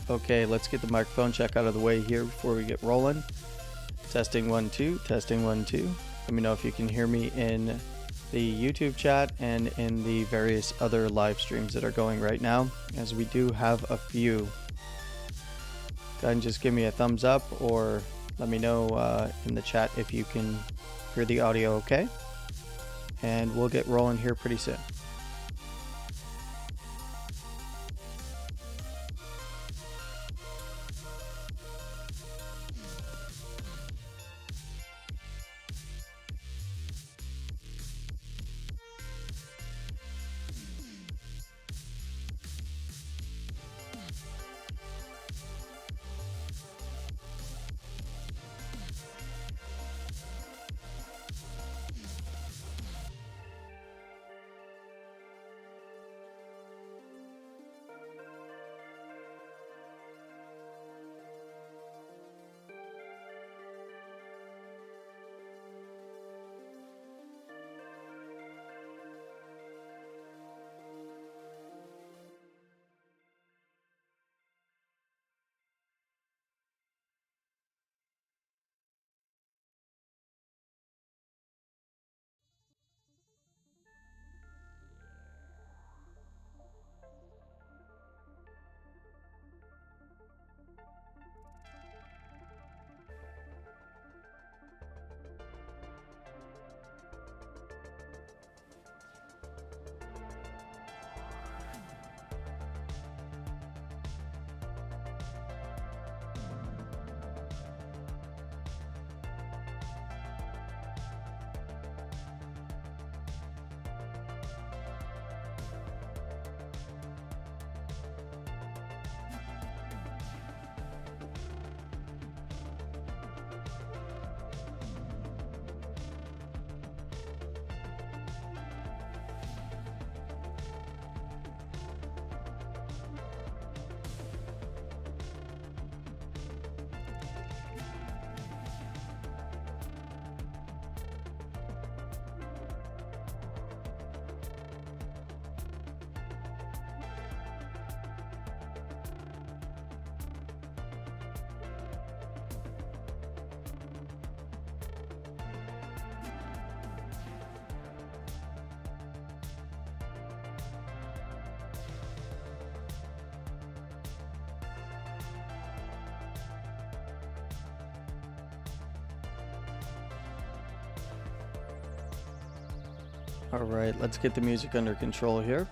Okay, let's get the microphone check out of the way here before we get rolling. Testing 1 2, testing 1 2. Let me know if you can hear me in the YouTube chat and in the various other live streams that are going right now, as we do have a few. Go ahead and just give me a thumbs up or let me know in the chat if you can hear the audio okay. And we'll get rolling here pretty soon. All right, let's get the music under control here.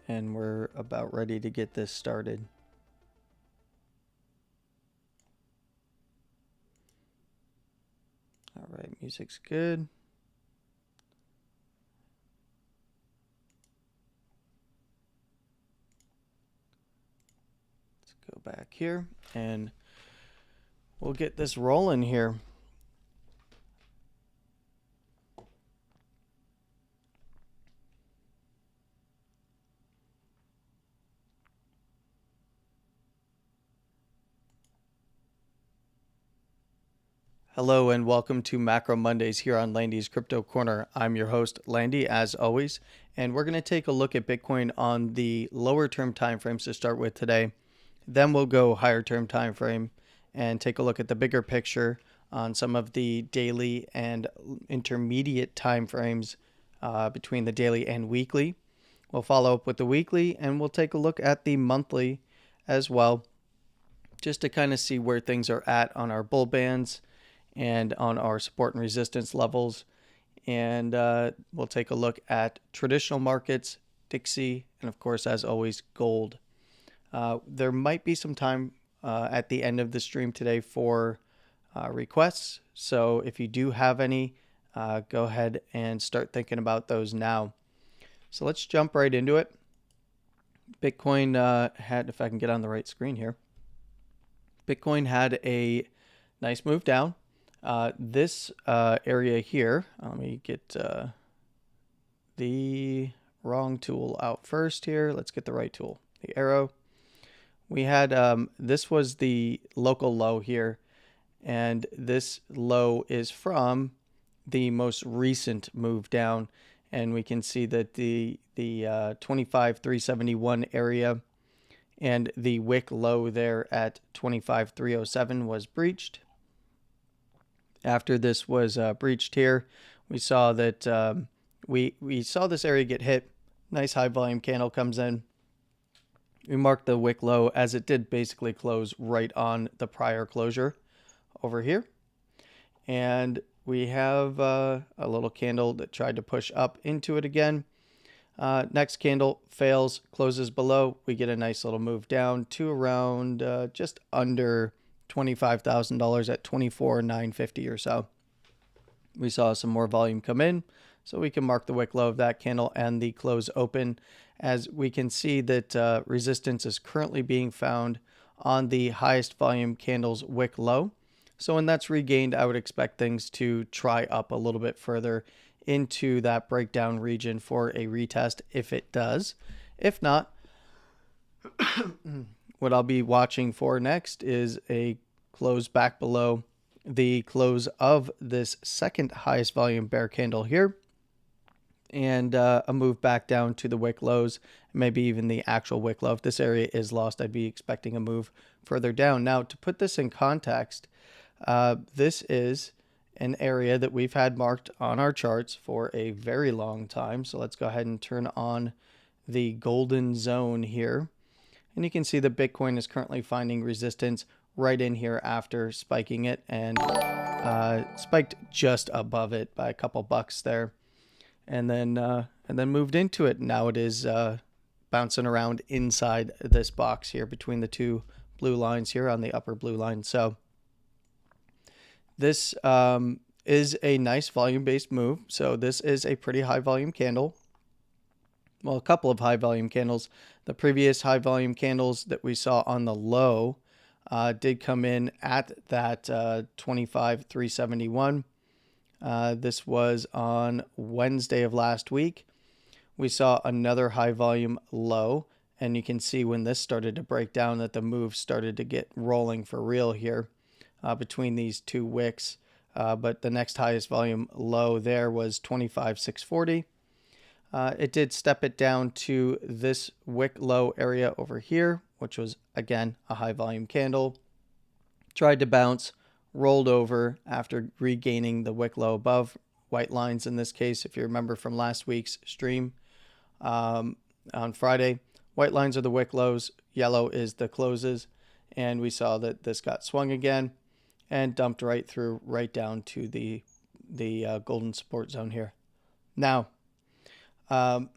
And we're about ready to get this started. All right, music's good. Let's go back here and we'll get this rolling here. Hello and welcome to Macro Mondays here on Landy's Crypto Corner. I'm your host, Landy, as always, and we're going to take a look at Bitcoin on the lower term timeframes to start with today. Then we'll go higher term timeframe and take a look at the bigger picture on some of the daily and intermediate timeframes between the daily and weekly. We'll follow up with the weekly and we'll take a look at the monthly as well, just to kind of see where things are at on our bull bands and on our support and resistance levels. And we'll take a look at traditional markets, Dixie, and of course, as always, gold. There might be some time at the end of the stream today for requests. So if you do have any, go ahead and start thinking about those now. So let's jump right into it. Bitcoin had, if I can get on the right screen here, Bitcoin had a nice move down. This area here, let me get the wrong tool out first here. Let's get the right tool, the arrow. We had, this was the local low here, and this low is from the most recent move down, and we can see that the 25,371 area and the wick low there at 25,307 was breached. After this was breached here, we saw that we saw this area get hit. Nice high volume candle comes in. We marked the wick low as it did basically close right on the prior closure over here. And we have a little candle that tried to push up into it again. Next candle fails, closes below. We get a nice little move down to around just under $25,000 at $24,950 or so. We saw some more volume come in, so we can mark the wick low of that candle and the close open, as we can see that resistance is currently being found on the highest volume candle's wick low. So when that's regained, I would expect things to try up a little bit further into that breakdown region for a retest if it does. If not, what I'll be watching for next is a close back below the close of this second highest volume bear candle here, and a move back down to the wick lows, maybe even the actual wick low. If this area is lost, I'd be expecting a move further down. Now, to put this in context, this is an area that we've had marked on our charts for a very long time. So let's go ahead and turn on the golden zone here. And you can see that Bitcoin is currently finding resistance right in here after spiking it, and spiked just above it by a couple bucks there, and then moved into it. Now it is bouncing around inside this box here between the two blue lines here on the upper blue line. So this is a nice volume-based move. So this is a pretty high volume candle. Well, a couple of high volume candles. The previous high volume candles that we saw on the low did come in at that 25,371. This was on Wednesday of last week. We saw another high volume low, and you can see when this started to break down that the move started to get rolling for real here between these two wicks. But the next highest volume low there was 25,640. It did step it down to this wick low area over here, which was, again, a high volume candle. Tried to bounce, rolled over after regaining the wick low above. White lines in this case, if you remember from last week's stream on Friday. White lines are the wick lows, yellow is the closes. And we saw that this got swung again. and dumped right through, right down to the golden support zone here. Now, are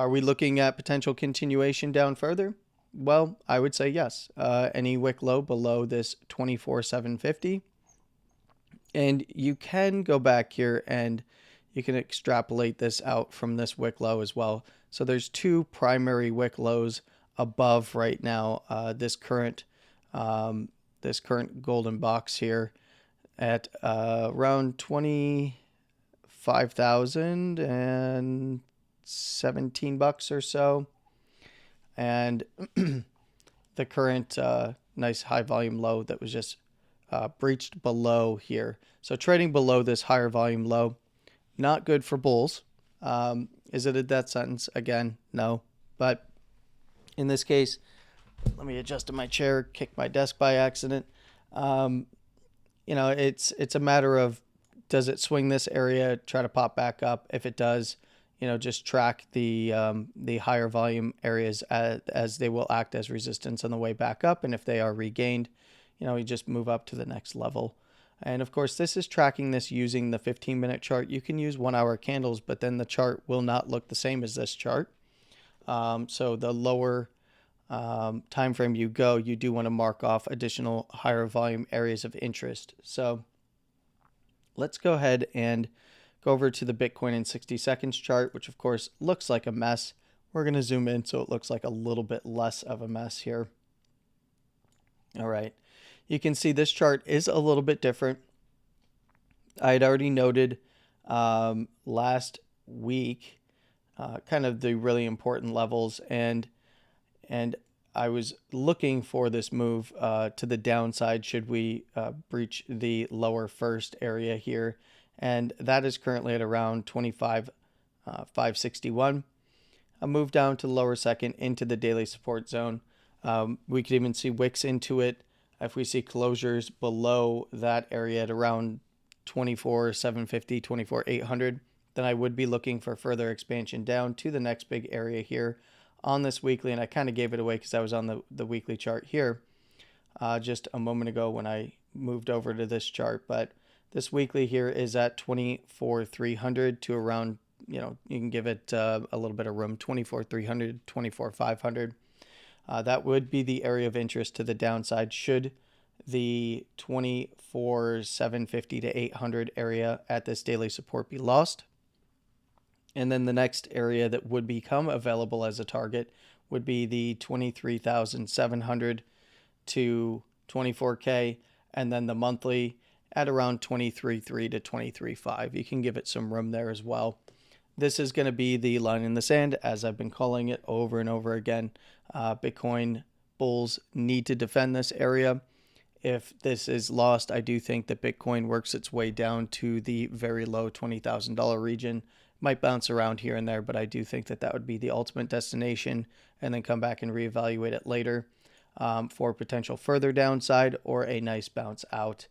we looking at potential continuation down further? Well, I would say yes. Any wick low below this 24,750. And you can go back here and you can extrapolate this out from this wick low as well. So there's two primary wick lows above right now. This current golden box here at around 25,017 bucks or so, and the current nice high volume low that was just breached below here. So trading below this higher volume low, not good for bulls. Is it a death sentence? Again, no. But in this case, let me adjust to my chair, kick my desk by accident. It's a matter of, does it swing this area, try to pop back up? If it does, just track the higher volume areas as they will act as resistance on the way back up. And if they are regained, you just move up to the next level. And of course, this is tracking this using the 15-minute chart. You can use 1 hour candles, but then the chart will not look the same as this chart. So the lower time frame you go, you do want to mark off additional higher volume areas of interest. So let's go ahead and go over to the Bitcoin in 60 seconds chart, which of course looks like a mess. We're going to zoom in so it looks like a little bit less of a mess here. All right. You can see this chart is a little bit different. I had already noted last week kind of the really important levels, and I was looking for this move to the downside should we breach the lower first area here, and that is currently at around 25,561. A move down to the lower second into the daily support zone. We could even see wicks into it. If we see closures below that area at around 24,750, 24,800, then I would be looking for further expansion down to the next big area here on this weekly. And I kind of gave it away because I was on the weekly chart here just a moment ago when I moved over to this chart. But this weekly here is at 24,300 to around, you can give it a little bit of room, 24,300, 24,500. That would be the area of interest to the downside should the 24,750 to 800 area at this daily support be lost. And then the next area that would become available as a target would be the 23,700 to 24K, and then the monthly at around 23.3 to 23.5. You can give it some room there as well. This is going to be the line in the sand, as I've been calling it over and over again. Bitcoin bulls need to defend this area. If this is lost, I do think that Bitcoin works its way down to the very low $20,000 region. Might bounce around here and there, but I do think that that would be the ultimate destination, and then come back and reevaluate it later for potential further downside or a nice bounce out.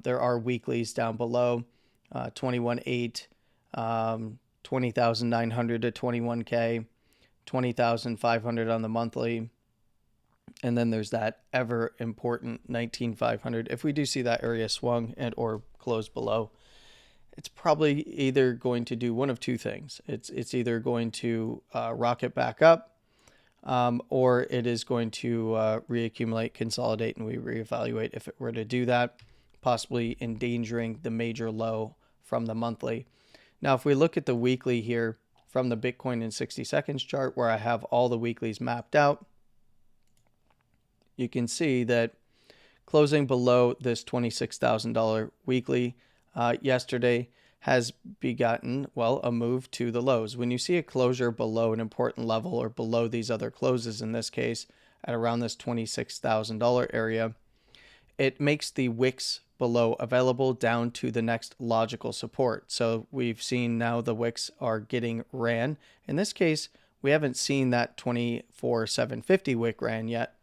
There are weeklies down below, 21.8, 20,900 to 21K, 20,500 on the monthly. And then there's that ever important 19,500. If we do see that area swung and or close below, it's probably either going to do one of two things. It's either going to rocket back up, or it is going to reaccumulate, consolidate, and we reevaluate if it were to do that, possibly endangering the major low from the monthly. Now, if we look at the weekly here from the Bitcoin in 60 seconds chart, where I have all the weeklies mapped out, you can see that closing below this $26,000 weekly yesterday has begotten, well, a move to the lows. When you see a closure below an important level, or below these other closes, in this case at around this $26,000 area, it makes the wicks below available down to the next logical support. So we've seen now the wicks are getting ran. In this case, we haven't seen that 24,750 wick ran yet,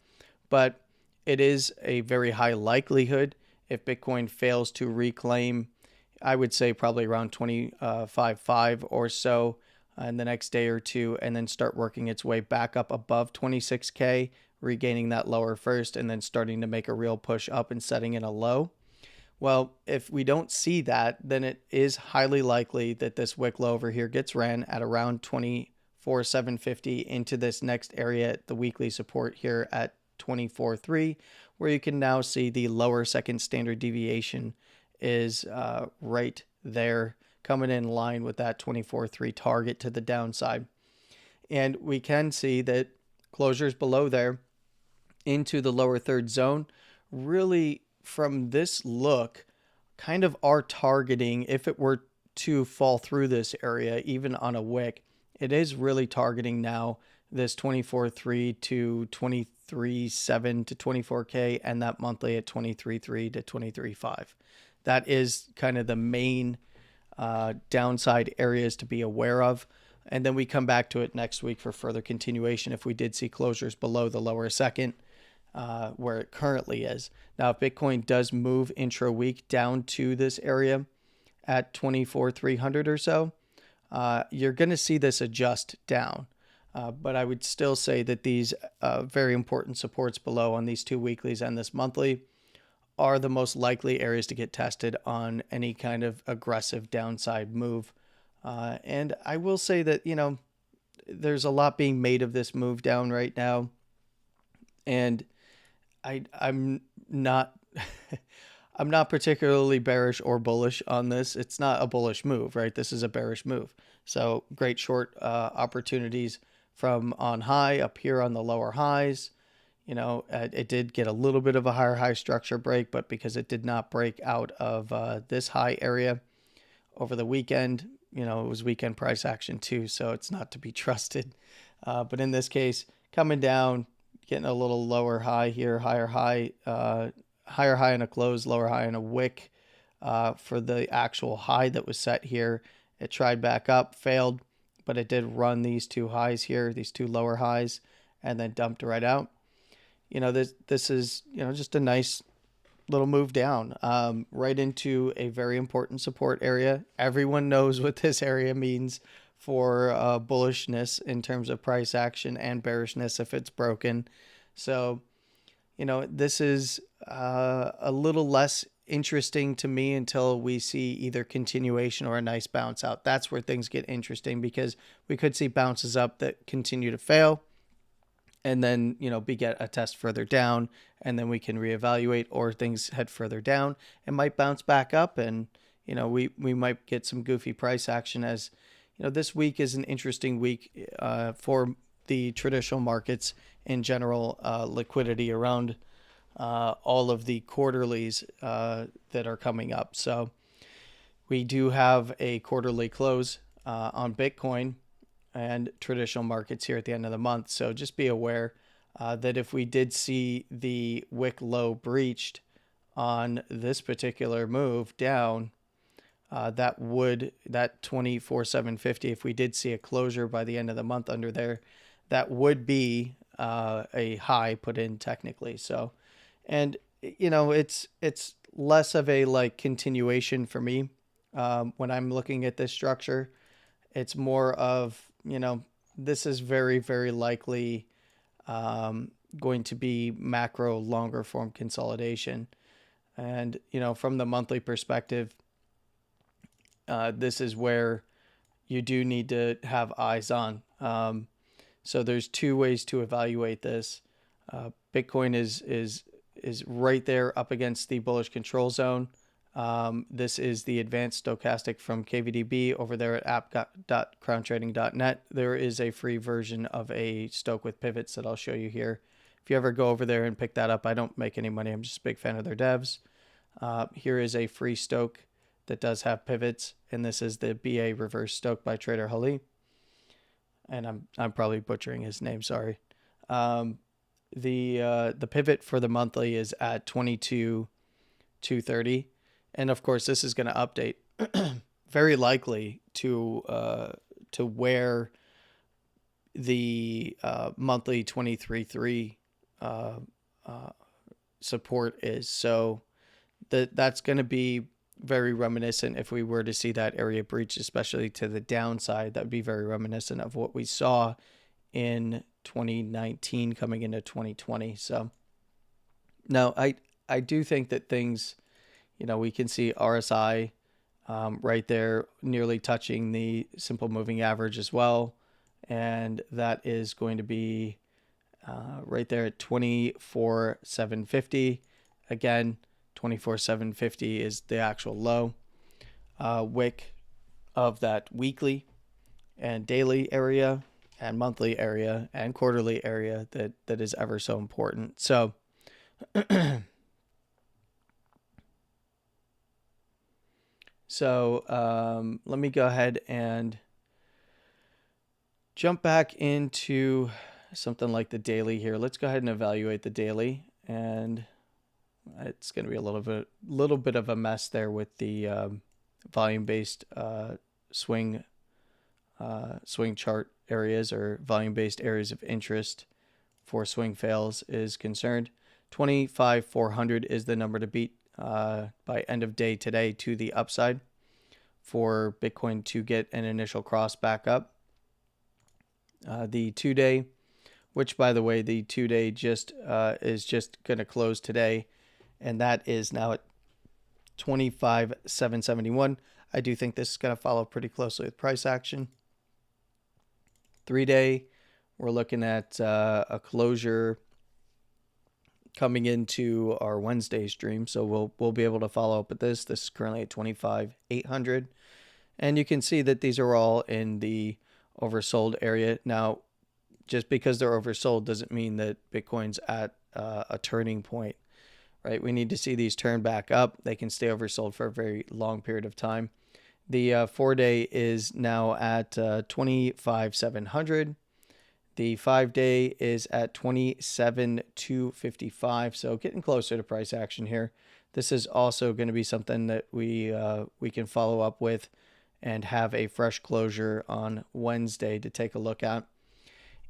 but it is a very high likelihood if Bitcoin fails to reclaim, I would say probably around 25.5 or so in the next day or two, and then start working its way back up above 26K, regaining that lower first, and then starting to make a real push up and setting in a low. Well, if we don't see that, then it is highly likely that this wick low over here gets ran at around 24,750 into this next area, the weekly support here at 24.3, where you can now see the lower second standard deviation is right there, coming in line with that 24.3 target to the downside. And we can see that closures below there into the lower third zone really, from this look, kind of are targeting, if it were to fall through this area, even on a wick, it is really targeting now this 24.3 to 23.7 to 24K and that monthly at 23.3 to 23.5. That is kind of the main downside areas to be aware of. And then we come back to it next week for further continuation if we did see closures below the lower second, where it currently is. Now, if Bitcoin does move intra-week down to this area at 24,300 or so, you're going to see this adjust down. But I would still say that these very important supports below on these 2 weeklies and this monthly are the most likely areas to get tested on any kind of aggressive downside move. And I will say that, there's a lot being made of this move down right now. And I'm not I'm not particularly bearish or bullish on this. It's not a bullish move, right? This is a bearish move. So great short opportunities from on high up here on the lower highs. It did get a little bit of a higher high structure break, but because it did not break out of this high area over the weekend, it was weekend price action too, so it's not to be trusted. But in this case, coming down, getting a little lower high here, higher high in a close, lower high in a wick for the actual high that was set here. It tried back up, failed, but it did run these 2 highs here, these 2 lower highs, and then dumped right out. This is, just a nice little move down right into a very important support area. Everyone knows what this area means for bullishness in terms of price action and bearishness if it's broken. So, this is a little less interesting to me until we see either continuation or a nice bounce out. That's where things get interesting, because we could see bounces up that continue to fail and then, get a test further down, and then we can reevaluate, or things head further down and might bounce back up, and, we might get some goofy price action. As this week is an interesting week for the traditional markets in general, liquidity around all of the quarterlies that are coming up. So we do have a quarterly close on Bitcoin and traditional markets here at the end of the month. So just be aware that if we did see the wick low breached on this particular move down, that 24,750, if we did see a closure by the end of the month under there, that would be a high put in technically. So, and it's less of a continuation for me when I'm looking at this structure. It's more of, this is very, very likely going to be macro longer form consolidation. And, from the monthly perspective, this is where you do need to have eyes on. So there's 2 ways to evaluate this. Bitcoin is right there up against the bullish control zone. This is the advanced stochastic from KVDB over there at app.crowntrading.net. There is a free version of a stoch with pivots that I'll show you here. If you ever go over there and pick that up, I don't make any money. I'm just a big fan of their devs. Here is a free stoch that does have pivots, and this is the BA reverse stoch by Trader Hali. And I'm probably butchering his name, sorry. The pivot for the monthly is at 22,230. And of course, this is going to update very likely to where the monthly 23.3 support is. So that's going to be very reminiscent if we were to see that area breach, especially to the downside. That would be very reminiscent of what we saw in 2019 coming into 2020. So now I do think that things, we can see RSI right there nearly touching the simple moving average as well. And that is going to be right there at 24,750. Again, 24,750 is the actual low. Wick of that weekly and daily area and monthly area and quarterly area that is ever so important. So let me go ahead and jump back into something like the daily here. Let's go ahead and evaluate the daily, and it's going to be a little bit of a mess there with the volume-based swing chart areas, or volume-based areas of interest for swing fails is concerned. 25,400 is the number to beat by end of day today to the upside for Bitcoin to get an initial cross back up. The 2-day, which by the way, the 2-day is just going to close today, and that is now at 25,771. I do think this is going to follow pretty closely with price action. 3-day, we're looking at a closure coming into our Wednesday stream, so we'll be able to follow up with this. This is currently at 25,800, and you can see that these are all in the oversold area. Now, just because they're oversold doesn't mean that Bitcoin's at a turning point, right? We need to see these turn back up. They can stay oversold for a very long period of time. The 4-day is now at 25,700. The 5-day is at 27,255. So getting closer to price action here. This is also going to be something that we can follow up with and have a fresh closure on Wednesday to take a look at.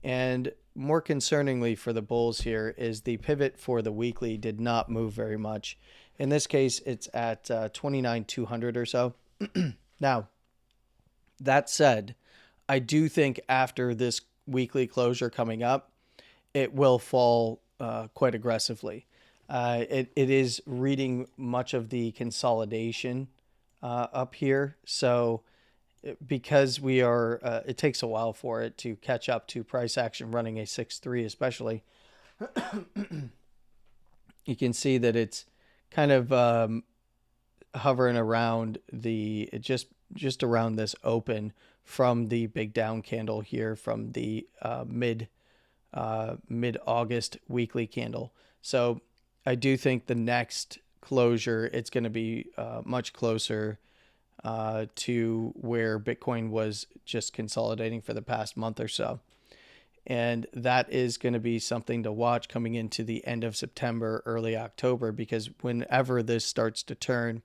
And more concerningly for the bulls here is the pivot for the weekly did not move very much. In this case, it's at 29,200 or so. Now, that said, I do think after this weekly closure coming up, it will fall quite aggressively. It is reading much of the consolidation up here. So because we are, it takes a while for it to catch up to price action running a 6-3 especially. You can see that it's kind of hovering around the just around this open from the big down candle here from the mid-August weekly candle. So I do think the next closure, it's going to be much closer to where Bitcoin was just consolidating for the past month or so. And that is going to be something to watch coming into the end of September, early October, because whenever this starts to turn,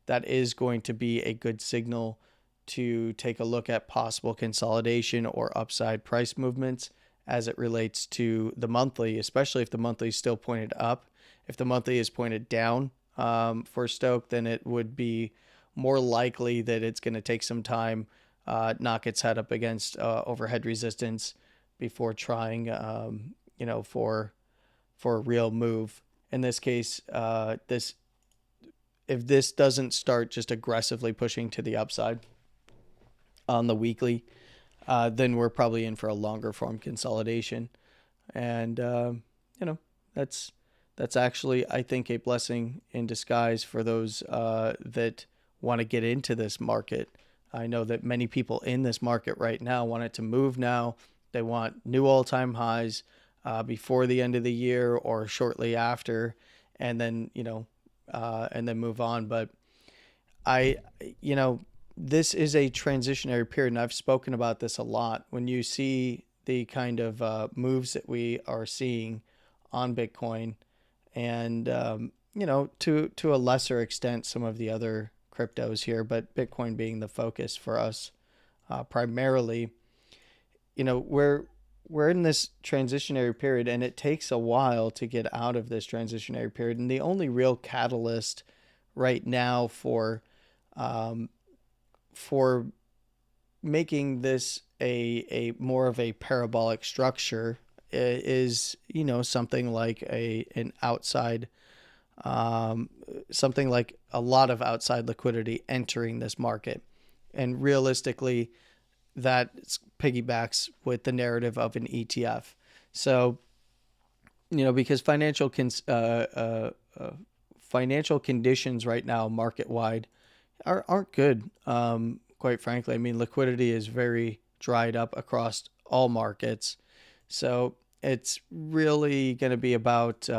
that is going to be a good signal to take a look at possible consolidation or upside price movements as it relates to the monthly, especially if the monthly is still pointed up. If the monthly is pointed down for Stoke, then it would be more likely that it's going to take some time, knock its head up against overhead resistance before trying, for a real move. In this case, if this doesn't start just aggressively pushing to the upside on the weekly, then we're probably in for a longer form consolidation. And, that's actually, I think, a blessing in disguise for those that want to get into this market. I know that many people in this market right now want it to move now. They want new all-time highs before the end of the year or shortly after, and then, and then move on. But this is a transitionary period, and I've spoken about this a lot. When you see the kind of moves that we are seeing on Bitcoin, and to a lesser extent some of the other cryptos here, but Bitcoin being the focus for us primarily, we're in this transitionary period, and it takes a while to get out of this transitionary period. And the only real catalyst right now for making this a more of a parabolic structure is something like an outside something like a lot of outside liquidity entering this market. And realistically, that piggybacks with the narrative of an ETF. So, because financial conditions right now market wide aren't good. Quite frankly, I mean, liquidity is very dried up across all markets. So it's really going to be about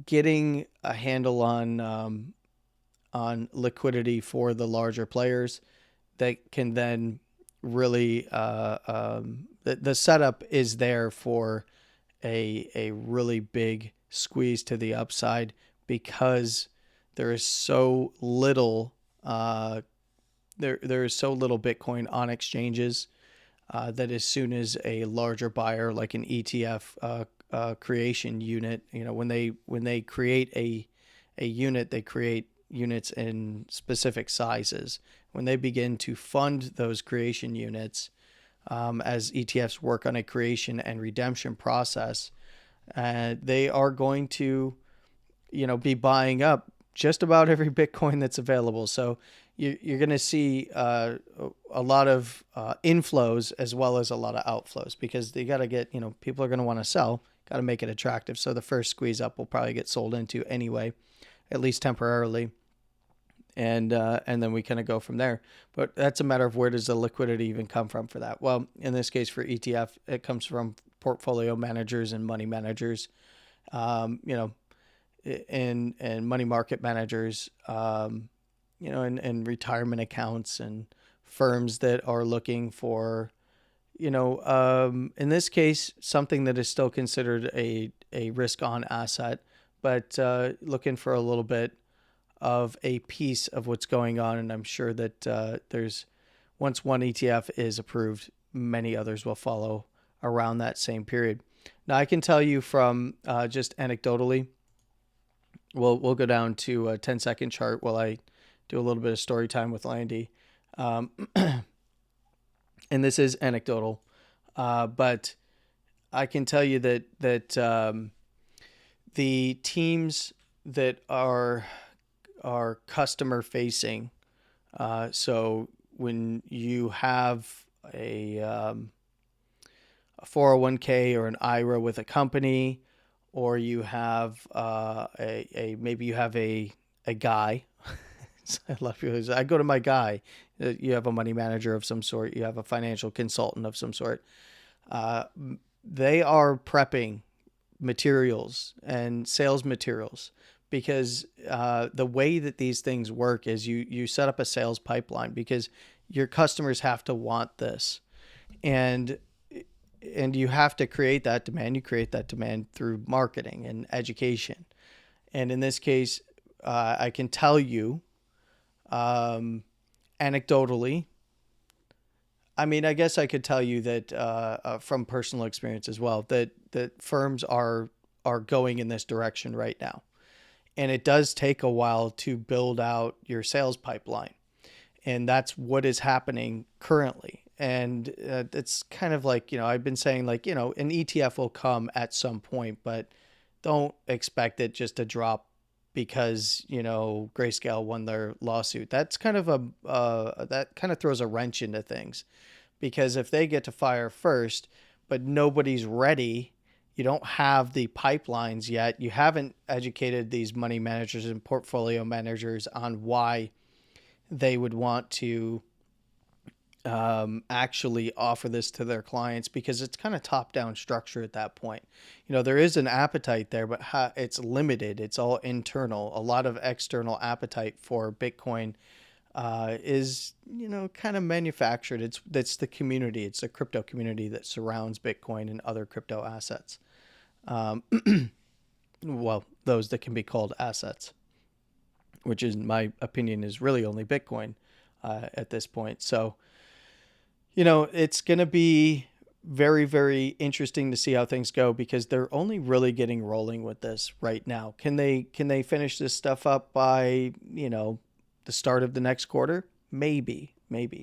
getting a handle on liquidity for the larger players that can then really the setup is there for a really big squeeze to the upside, because there is so little there is so little Bitcoin on exchanges that as soon as a larger buyer like an ETF creation unit, when they create a unit, they create units in specific sizes. When they begin to fund those creation units, as ETFs work on a creation and redemption process, they are going to, be buying up just about every Bitcoin that's available. So you're going to see a lot of inflows as well as a lot of outflows, because they got to get, people are going to want to sell, got to make it attractive. So the first squeeze up will probably get sold into anyway, at least temporarily. And then we kind of go from there. But that's a matter of where does the liquidity even come from for that? Well, in this case for ETF, it comes from portfolio managers and money managers, and money market managers, and retirement accounts and firms that are looking for, in this case, something that is still considered a risk on asset, but looking for a little bit of a piece of what's going on. And I'm sure that once one ETF is approved, many others will follow around that same period. Now, I can tell you from just anecdotally, we'll go down to a 10-second chart while I do a little bit of story time with Landy. And this is anecdotal, but I can tell you that the teams that are customer facing. So when you have a 401k or an IRA with a company, or you have maybe you have a guy. I love you. I go to my guy. You have a money manager of some sort. You have a financial consultant of some sort. They are prepping materials and sales materials, because the way that these things work is you set up a sales pipeline, because your customers have to want this, and you have to create that demand. You create that demand through marketing and education. And in this case, I can tell you anecdotally, I mean, I guess I could tell you that from personal experience as well, that firms are going in this direction right now. And it does take a while to build out your sales pipeline. And that's what is happening currently. And it's kind of like, I've been saying, like, an ETF will come at some point, but don't expect it just to drop because, Grayscale won their lawsuit. That's kind of that kind of throws a wrench into things, because if they get to fire first, but nobody's ready, you don't have the pipelines yet, you haven't educated these money managers and portfolio managers on why they would want to actually offer this to their clients, because it's kind of top-down structure at that point. There is an appetite there, but it's limited. It's all internal. A lot of external appetite for Bitcoin is, kind of manufactured. That's the community. It's the crypto community that surrounds Bitcoin and other crypto assets. Well, those that can be called assets, which is, in my opinion, is really only Bitcoin at this point. So, it's going to be very, very interesting to see how things go, because they're only really getting rolling with this right now. Can they finish this stuff up by, the start of the next quarter? Maybe.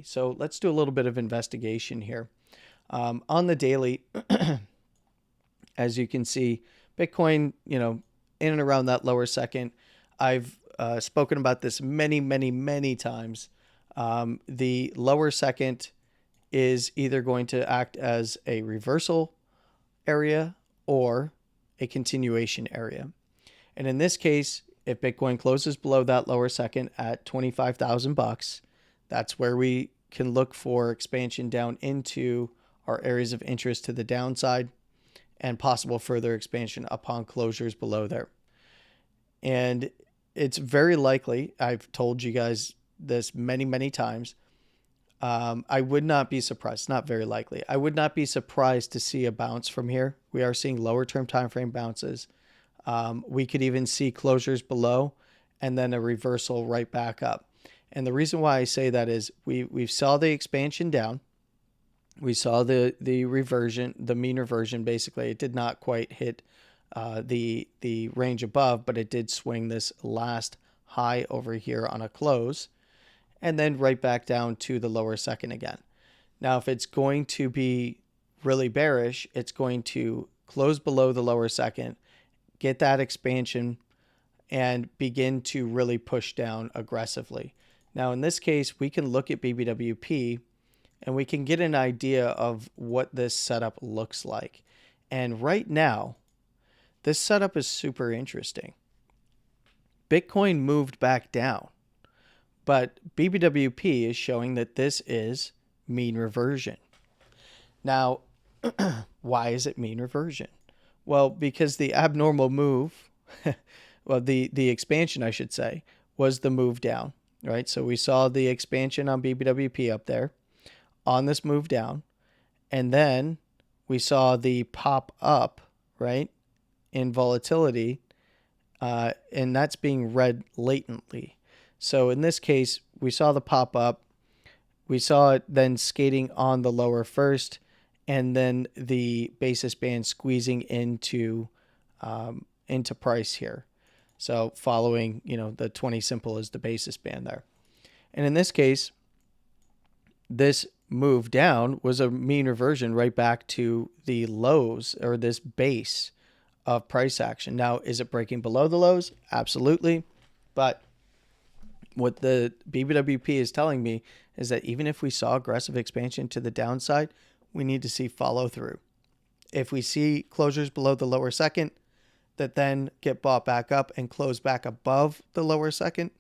So let's do a little bit of investigation here. On the daily, as you can see, Bitcoin, in and around that lower second. I've spoken about this many, many, many times. The lower second is either going to act as a reversal area or a continuation area. And in this case, if Bitcoin closes below that lower second at 25,000 bucks, that's where we can look for expansion down into our areas of interest to the downside and possible further expansion upon closures below there. And it's very likely, I've told you guys this many, many times, I would not be surprised, not very likely, I would not be surprised to see a bounce from here. We are seeing lower term time frame bounces. We could even see closures below and then a reversal right back up. And the reason why I say that is we saw the expansion down. We saw the reversion, the mean reversion. Basically, it did not quite hit the range above, but it did swing this last high over here on a close and then right back down to the lower second again. Now, if it's going to be really bearish, it's going to close below the lower second, get that expansion, and begin to really push down aggressively. Now, in this case, we can look at BBWP and we can get an idea of what this setup looks like. And right now, this setup is super interesting. Bitcoin moved back down, but BBWP is showing that this is mean reversion. Now, why is it mean reversion? Well, because the abnormal move, well, the expansion, I should say, was the move down, right? So we saw the expansion on BBWP up there on this move down, and then we saw the pop up, right, in volatility, and that's being read latently. So in this case, we saw the pop up, we saw it then skating on the lower first, and then the basis band squeezing into price here. So following, the 20 simple is the basis band there. And in this case, this move down was a mean reversion right back to the lows, or this base of price action. Now, is it breaking below the lows? Absolutely. But what the BBWP is telling me is that even if we saw aggressive expansion to the downside, we need to see follow through. If we see closures below the lower second that then get bought back up and close back above the lower second,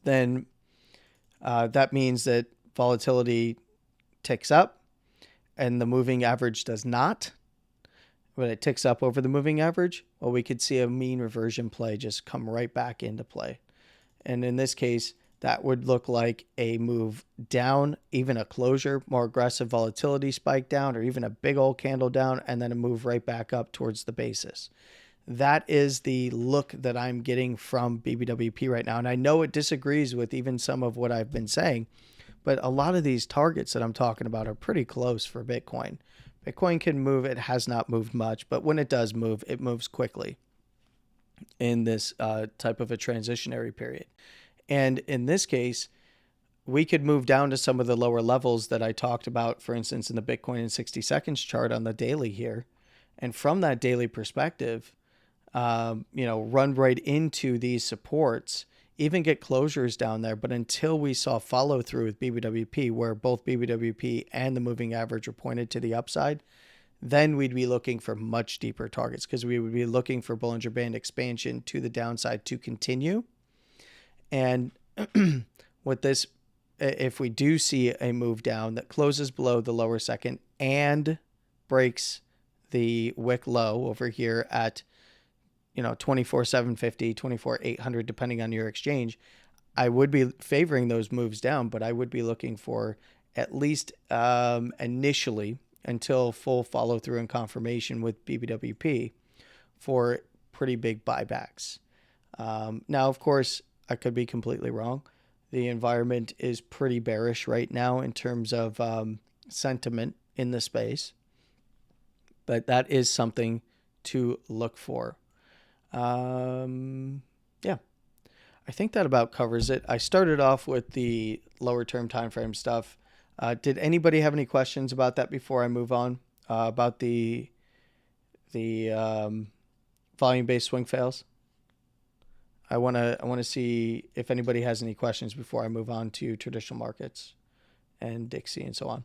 then that means that volatility ticks up and the moving average does not. When it ticks up over the moving average, well, we could see a mean reversion play just come right back into play. And in this case, that would look like a move down, even a closure, more aggressive volatility spike down, or even a big old candle down, and then a move right back up towards the basis. That is the look that I'm getting from BBWP right now. And I know it disagrees with even some of what I've been saying, but a lot of these targets that I'm talking about are pretty close for Bitcoin. Bitcoin can move. It has not moved much, but when it does move, it moves quickly in this type of a transitionary period. And in this case, we could move down to some of the lower levels that I talked about, for instance, in the Bitcoin in 60 seconds chart on the daily here. And from that daily perspective, run right into these supports, even get closures down there. But until we saw follow through with BBWP, where both BBWP and the moving average are pointed to the upside, then we'd be looking for much deeper targets, because we would be looking for Bollinger Band expansion to the downside to continue. And with this, if we do see a move down that closes below the lower second and breaks the wick low over here at 24,750, 24,800, depending on your exchange, I would be favoring those moves down, but I would be looking for at least initially, until full follow through and confirmation with BBWP, for pretty big buybacks. Now, of course, I could be completely wrong. The environment is pretty bearish right now in terms of sentiment in the space, but that is something to look for. Yeah, I think that about covers it. I started off with the lower term time frame stuff. Did anybody have any questions about that before I move on? About the volume-based swing fails. I want to see if anybody has any questions before I move on to traditional markets and Dixie and so on.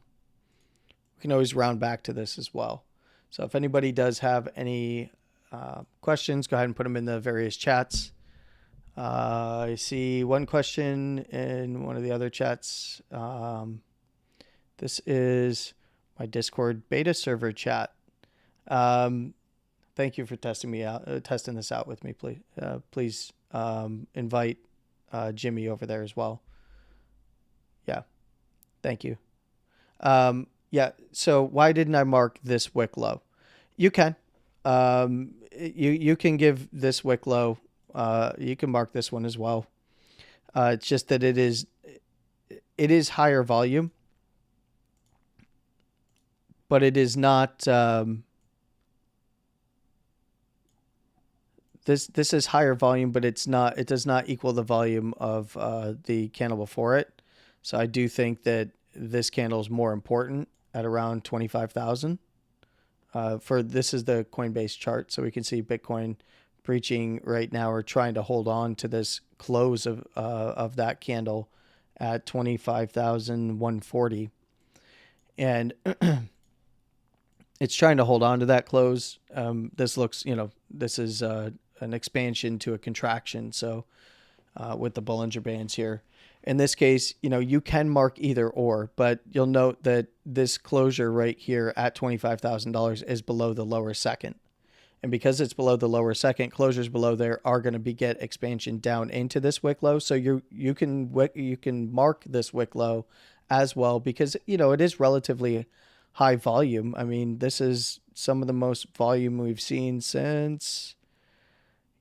We can always round back to this as well. So if anybody does have any questions, go ahead and put them in the various chats. I see one question in one of the other chats. This is my Discord beta server chat. Thank you for testing this out with me. Please invite Jimmy over there as well. Yeah, thank you. Yeah. So why didn't I mark this wick low? You can. You can give this wick low. You can mark this one as well. It's just that it is higher volume, but it is not. This is higher volume, but it's not. It does not equal the volume of the candle before it. So I do think that this candle is more important at around 25,000. For this is the Coinbase chart, so we can see Bitcoin breaching right now or trying to hold on to this close of that candle at 25,140, and it's trying to hold on to that close. This looks, this is an expansion to a contraction. So with the Bollinger Bands here, in this case, you can mark either or, but you'll note that this closure right here at $25,000 is below the lower second. And because it's below the lower second, closures below there are going to get expansion down into this wick low. So you can mark this wick low as well, because it is relatively high volume. I mean, this is some of the most volume we've seen since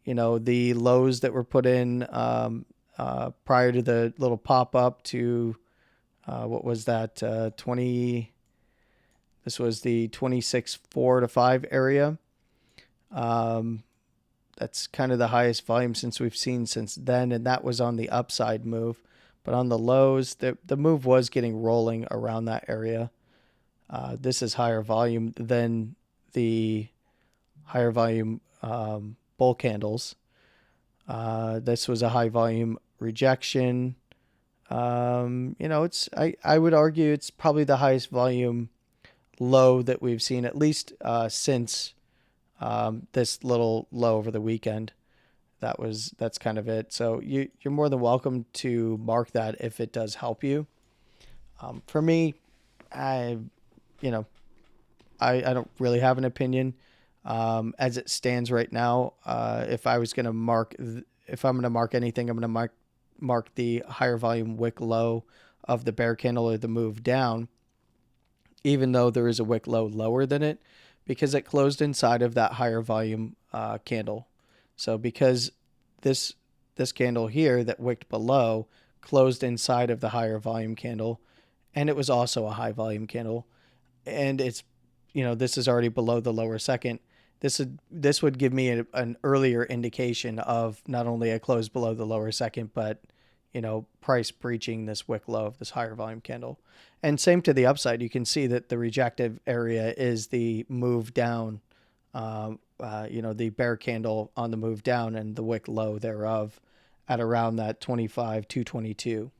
the lows that were put in prior to the little pop up to what was that 20? This was the 26.4 to 5 area. That's kind of the highest volume since we've seen since then, and that was on the upside move. But on the lows, the move was getting rolling around that area. This is higher volume than the higher volume bull candles. This was a high volume rejection. I would argue it's probably the highest volume low that we've seen, at least since this little low over the weekend. That's kind of it. So you're more than welcome to mark that if it does help you. For me, I don't really have an opinion. As it stands right now, if I'm going to mark anything, I'm going to mark the higher volume wick low of the bear candle or the move down, even though there is a wick low lower than it, because it closed inside of that higher volume candle. So because this candle here that wicked below closed inside of the higher volume candle, and it was also a high volume candle, and it's this is already below the lower second. This would give me an earlier indication of not only a close below the lower second, but price breaching this wick low of this higher volume candle. And same to the upside. You can see that the rejective area is the move down, the bear candle on the move down and the wick low thereof at around that 25,222.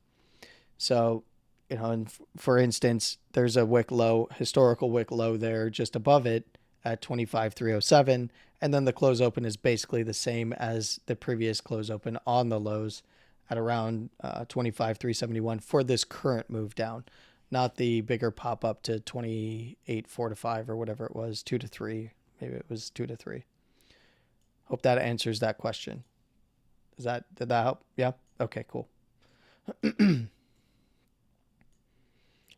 So, and for instance, there's a wick low, historical wick low there just above it at 25,307, and then the close open is basically the same as the previous close open on the lows at around 25,371 for this current move down, not the bigger pop up to 28.4 to 5 or whatever it was, 2 to 3. Maybe it was 2 to 3. Hope that answers that question. Did that help? Yeah. Okay. Cool.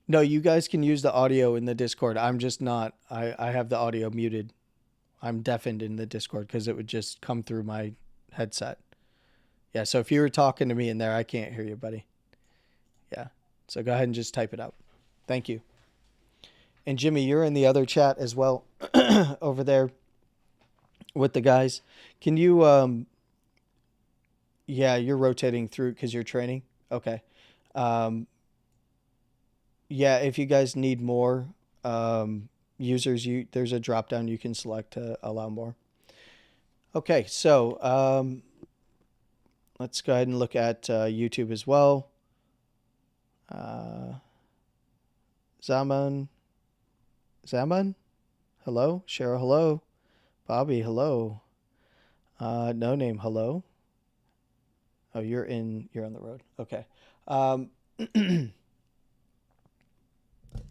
No, you guys can use the audio in the Discord. I'm just not. I have the audio muted. I'm deafened in the Discord because it would just come through my headset. Yeah, so if you were talking to me in there, I can't hear you, buddy. Yeah, so go ahead and just type it out. Thank you. And Jimmy, you're in the other chat as well over there with the guys. Can you, yeah, you're rotating through because you're training? Okay. Yeah, if you guys need more users, there's a drop down you can select to allow more. Okay, so let's go ahead and look at YouTube as well. Zaman, hello. Cheryl, hello. Bobby, hello. No name, hello. Oh, you're on the road. Okay.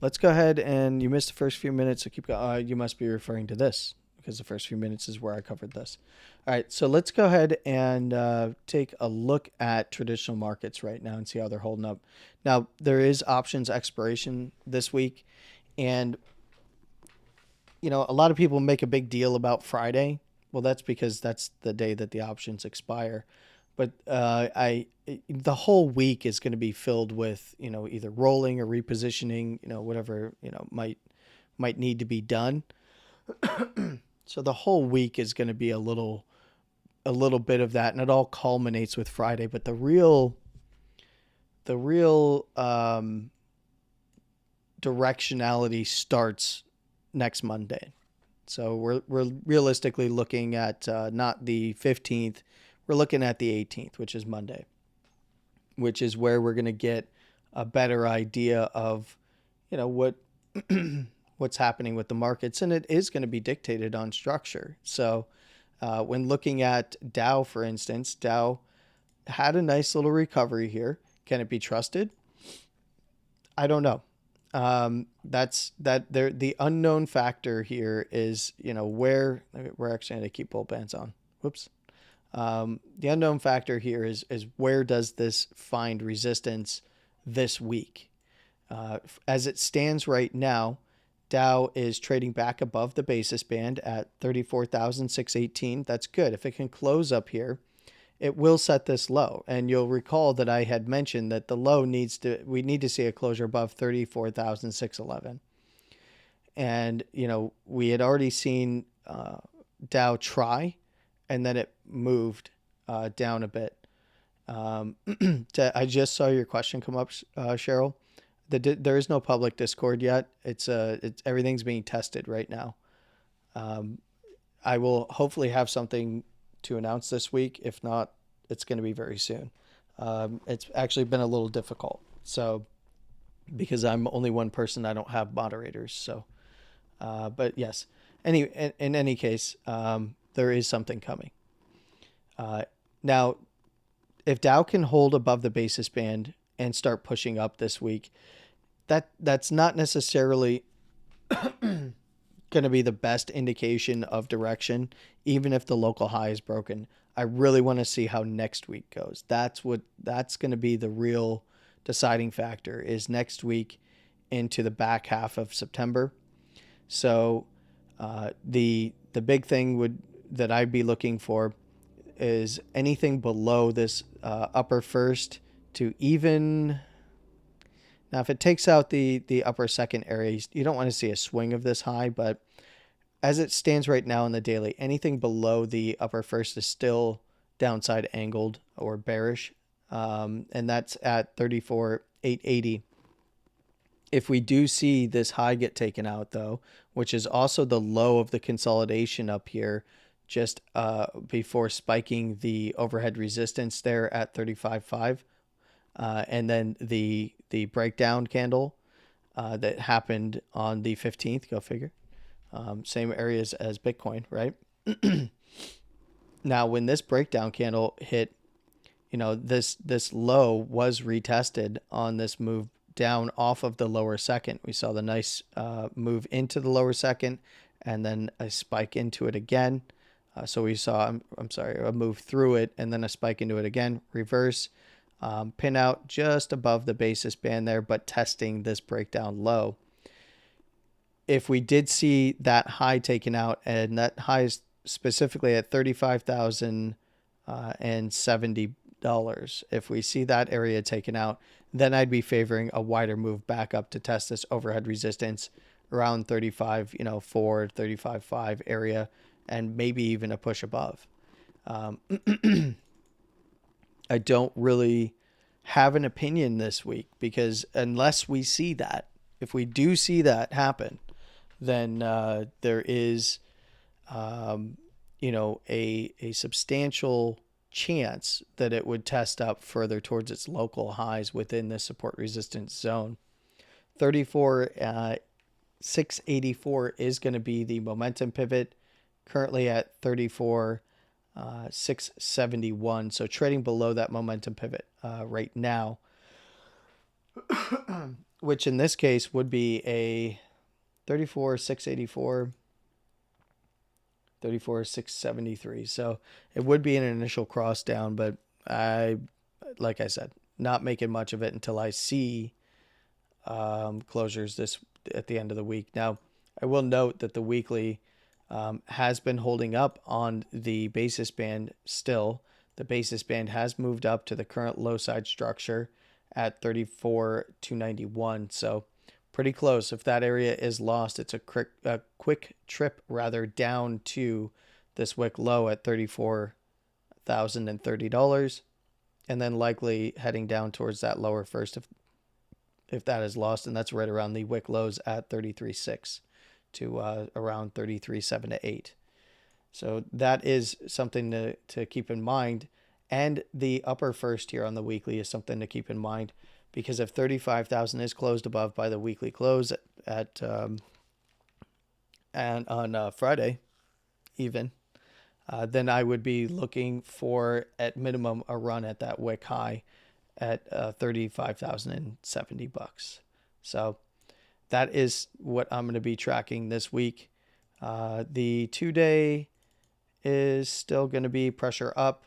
Let's go ahead, and you missed the first few minutes, so keep going. You must be referring to this because the first few minutes is where I covered this. All right, so let's go ahead and take a look at traditional markets right now and see how they're holding up. Now, there is options expiration this week, and a lot of people make a big deal about Friday. Well, that's because that's the day that the options expire. But the whole week is going to be filled with either rolling or repositioning, whatever might need to be done. So the whole week is going to be a little bit of that, and it all culminates with Friday. But the real directionality starts next Monday. So we're realistically looking at not the 15th. We're looking at the 18th, which is Monday, which is where we're going to get a better idea of, what's happening with the markets. And it is going to be dictated on structure. So when looking at Dow, for instance, Dow had a nice little recovery here. Can it be trusted? I don't know. The unknown factor here is, where we're actually going to keep both bands on. Whoops. The unknown factor here is where does this find resistance this week? As it stands right now, Dow is trading back above the basis band at 34,618. That's good. If it can close up here, it will set this low. And you'll recall that I had mentioned that the low we need to see a closure above 34,611. And, we had already seen Dow try, and then it moved down a bit. I just saw your question come up, Cheryl. There is no public Discord yet. It's everything's being tested right now. I will hopefully have something to announce this week. If not, it's going to be very soon. It's actually been a little difficult. So because I'm only one person, I don't have moderators. So, but yes. In any case, there is something coming. Now, if Dow can hold above the basis band and start pushing up this week, that's not necessarily going to be the best indication of direction, even if the local high is broken. I really want to see how next week goes. That's going to be the real deciding factor, is next week into the back half of September. So the big thing that I'd be looking for is anything below this upper first to even. Now, if it takes out the upper second area, you don't want to see a swing of this high, but as it stands right now in the daily, anything below the upper first is still downside angled or bearish, and that's at 34,880. If we do see this high get taken out, though, which is also the low of the consolidation up here, just before spiking the overhead resistance there at 35.5, and then the breakdown candle that happened on the 15th, go figure. Same areas as Bitcoin, right? Now, when this breakdown candle hit, this low was retested on this move down off of the lower second. We saw the nice move into the lower second and then a spike into it again. So we saw, a move through it and then a spike into it again, reverse, pin out just above the basis band there, but testing this breakdown low. If we did see that high taken out, and that high is specifically at $35,070, if we see that area taken out, then I'd be favoring a wider move back up to test this overhead resistance around 35, 4, 35.5 area, and maybe even a push above. I don't really have an opinion this week, because unless we see that, if we do see that happen, then there is you know, a substantial chance that it would test up further towards its local highs within the support resistance zone. 34 684 is going to be the momentum pivot, currently at 34 671. So trading below that momentum pivot right now, which in this case would be a 34 684, 34 673. So it would be an initial cross down, but like I said, not making much of it until I see closures this at the end of the week. Now, I will note that the weekly has been holding up on the basis band still. The basis band has moved up to the current low side structure at 34,291. So pretty close. If that area is lost, it's a quick trip rather down to this wick low at $34,030, and then likely heading down towards that lower first if that is lost, and that's right around the wick lows at 33.6 to around 33.7 to 8. So that is something to keep in mind. And the upper first here on the weekly is something to keep in mind, because if 35,000 is closed above by the weekly close and on Friday even, then I would be looking for at minimum a run at that wick high at $35,070. So that is what I'm going to be tracking this week. The 2-day is still going to be pressure up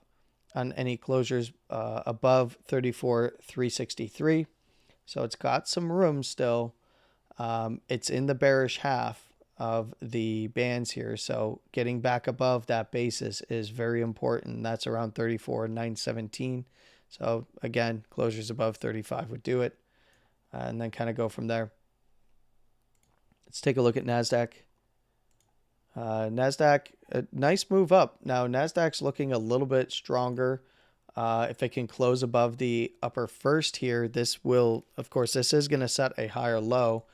on any closures above 34,363. So it's got some room still. It's in the bearish half of the bands here. So getting back above that basis is very important. That's around 34,917. So again, closures above 35 would do it, and then kind of go from there. Let's take a look at NASDAQ. NASDAQ, a nice move up. Now, NASDAQ's looking a little bit stronger. If it can close above the upper first here, this will, of course, this is going to set a higher low.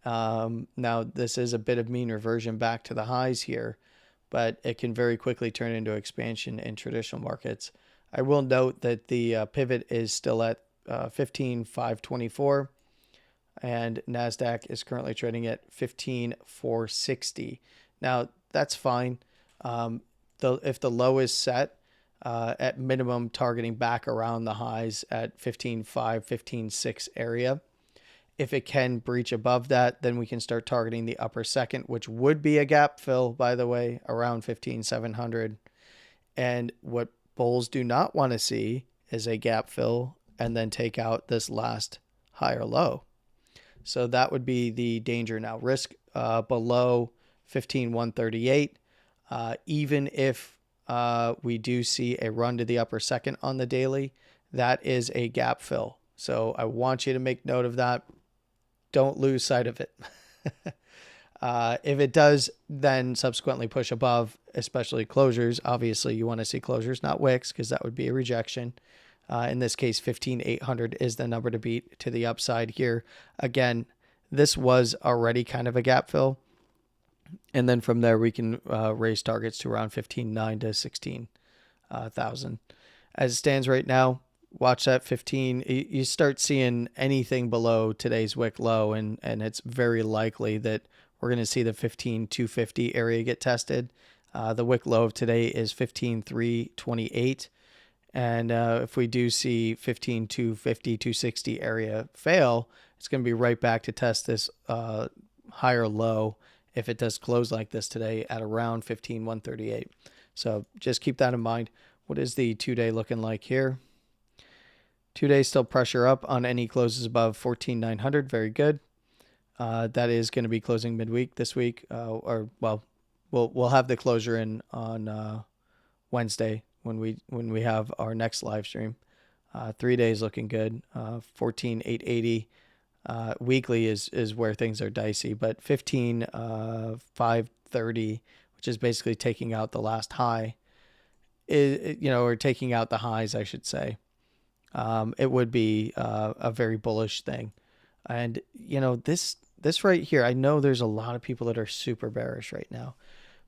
Now, this is a bit of mean reversion back to the highs here, but it can very quickly turn into expansion in traditional markets. I will note that the pivot is still at 15,524, and NASDAQ is currently trading at 15,460. Now, that's fine. If the low is set, at minimum targeting back around the highs at 15,500, 15,600 area. If it can breach above that, then we can start targeting the upper second, which would be a gap fill, by the way, around 15,700. And what bulls do not want to see is a gap fill and then take out this last higher low. So that would be the danger now. Risk below 15,138. Even if we do see a run to the upper second on the daily, that is a gap fill. So I want you to make note of that. Don't lose sight of it. If it does then subsequently push above, especially closures, obviously you want to see closures, not wicks, because that would be a rejection. In this case, 15,800 is the number to beat to the upside here. Again, this was already kind of a gap fill. And then from there, we can raise targets to around 15,900 to 16,000. As it stands right now, watch that 15. You start seeing anything below today's wick low, and it's very likely that we're going to see the 15,250 area get tested. The wick low of today is 15,328. And if we do see 15,250, 260 area fail, it's going to be right back to test this higher low if it does close like this today at around 15,138. So just keep that in mind. What is the 2-day looking like here? 2 days still pressure up on any closes above 14,900. Very good. That is going to be closing midweek this week, we'll have the closure in on Wednesday when we have our next live stream. 3 days looking good. 14,880. Weekly is where things are dicey, but 15,530, which is basically taking out the last high, or taking out the highs, I should say. It would be a very bullish thing. And, this right here, I know there's a lot of people that are super bearish right now,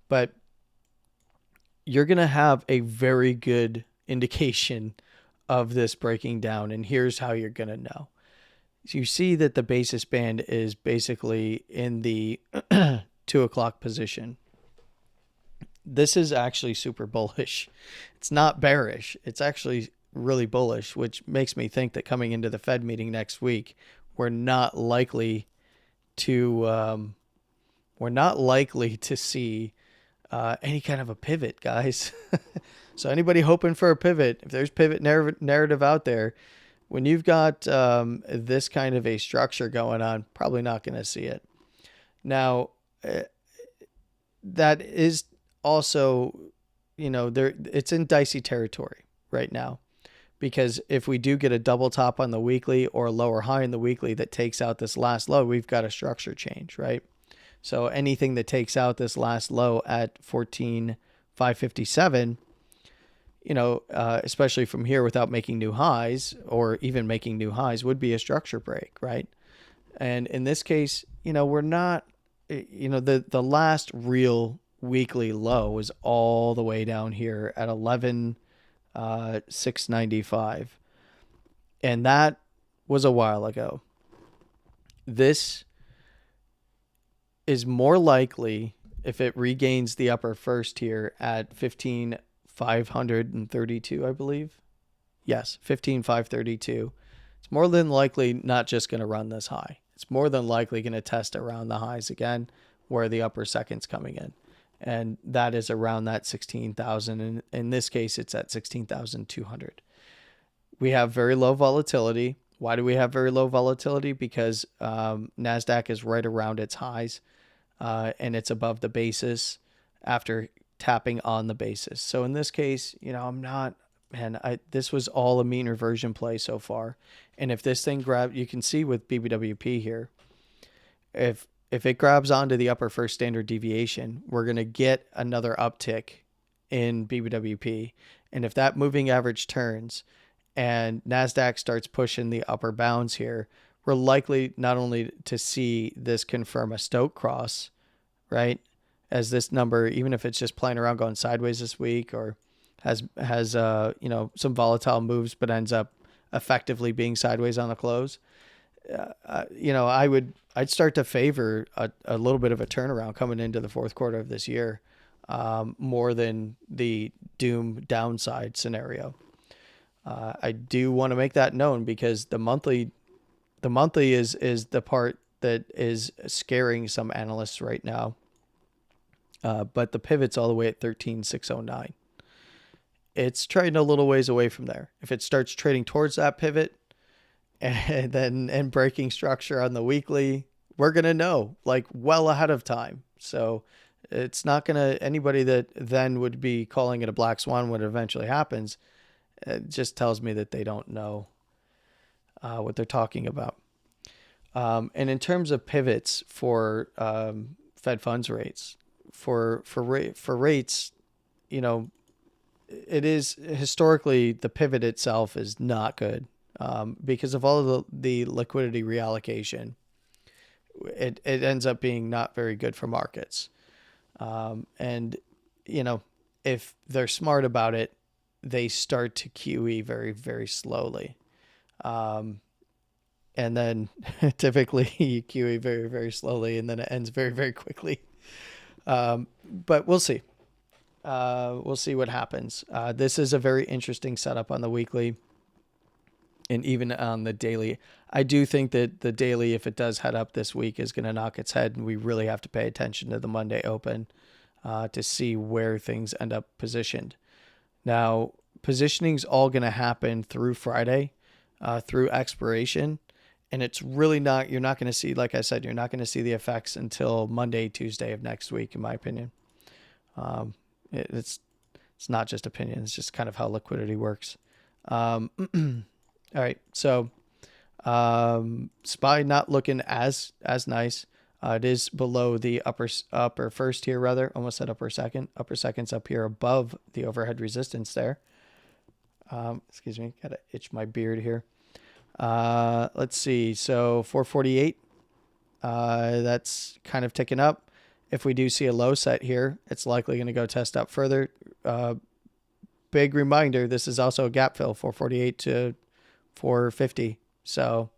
but you're going to have a very good indication of this breaking down. And here's how you're going to know. So you see that the basis band is basically in the 2 o'clock position. This is actually super bullish. It's not bearish. It's actually really bullish, which makes me think that coming into the Fed meeting next week, we're not likely to see any kind of a pivot, guys. So anybody hoping for a pivot, if there's pivot narrative out there, when you've got this kind of a structure going on, probably not going to see it. Now, that is also, it's in dicey territory right now, because if we do get a double top on the weekly or a lower high in the weekly that takes out this last low, we've got a structure change, right? So anything that takes out this last low at 14,557, especially from here without making new highs or even making new highs, would be a structure break, right? And in this case, we're not, the last real weekly low is all the way down here at 11,695. And that was a while ago. This is more likely, if it regains the upper first here at 15,532, I believe. Yes, 15,532. It's more than likely not just going to run this high. It's more than likely going to test around the highs again, where the upper second's coming in. And that is around that 16,000. And in this case, it's at 16,200. We have very low volatility. Why do we have very low volatility? Because NASDAQ is right around its highs. And it's above the basis after tapping on the basis. So in this case, this was all a mean reversion play so far. And if this thing grabs, you can see with BBWP here, if it grabs onto the upper first standard deviation, we're going to get another uptick in BBWP. And if that moving average turns and NASDAQ starts pushing the upper bounds here, we're likely not only to see this confirm a Stoke cross, right? As this number, even if it's just playing around going sideways this week or has some volatile moves, but ends up effectively being sideways on the close, I'd start to favor a little bit of a turnaround coming into the fourth quarter of this year, more than the doom downside scenario. I do want to make that known because the monthly is the part that is scaring some analysts right now. But the pivot's all the way at 13,609. It's trading a little ways away from there. If it starts trading towards that pivot and breaking structure on the weekly, we're going to know well ahead of time. So it's not going to, anybody that then would be calling it a black swan when it eventually happens, it just tells me that they don't know what they're talking about. And in terms of pivots for Fed funds rates, for rates, it is historically the pivot itself is not good because of all of the liquidity reallocation. It ends up being not very good for markets. And if they're smart about it, they start to QE very, very slowly. And then typically you QE very, very slowly, and then it ends very, very quickly. But we'll see. We'll see what happens. This is a very interesting setup on the weekly and even on the daily. I do think that the daily, if it does head up this week, is going to knock its head, and we really have to pay attention to the Monday open to see where things end up positioned. Now, positioning's all going to happen through Friday, through expiration. And it's really not, you're not going to see, like I said, you're not going to see the effects until Monday, Tuesday of next week, in my opinion. It's not just opinion. It's just kind of how liquidity works. All right. So, SPY not looking as nice. It is below the upper first here, rather. Almost at upper second. Upper second's up here above the overhead resistance there. Excuse me. Got to itch my beard here. Let's see. So 448, that's kind of ticking up. If we do see a low set here, it's likely going to go test up further. big reminder, this is also a gap fill, 448 to 450. So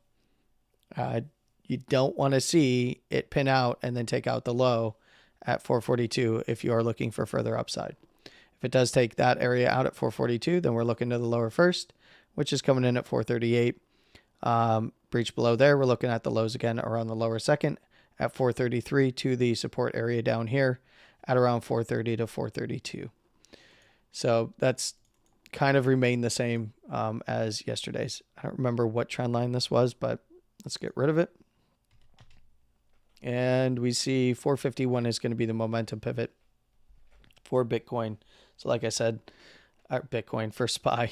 you don't want to see it pin out and then take out the low at 442 if you are looking for further upside. If it does take that area out at 442, then we're looking to the lower first, which is coming in at 438. Breach below there, we're looking at the lows again around the lower second at 433 to the support area down here at around 430 to 432. So that's kind of remained the same as yesterday's. I don't remember what trend line this was, but let's get rid of it. And we see 451 is going to be the momentum pivot for Bitcoin. So like I said, Bitcoin for SPY.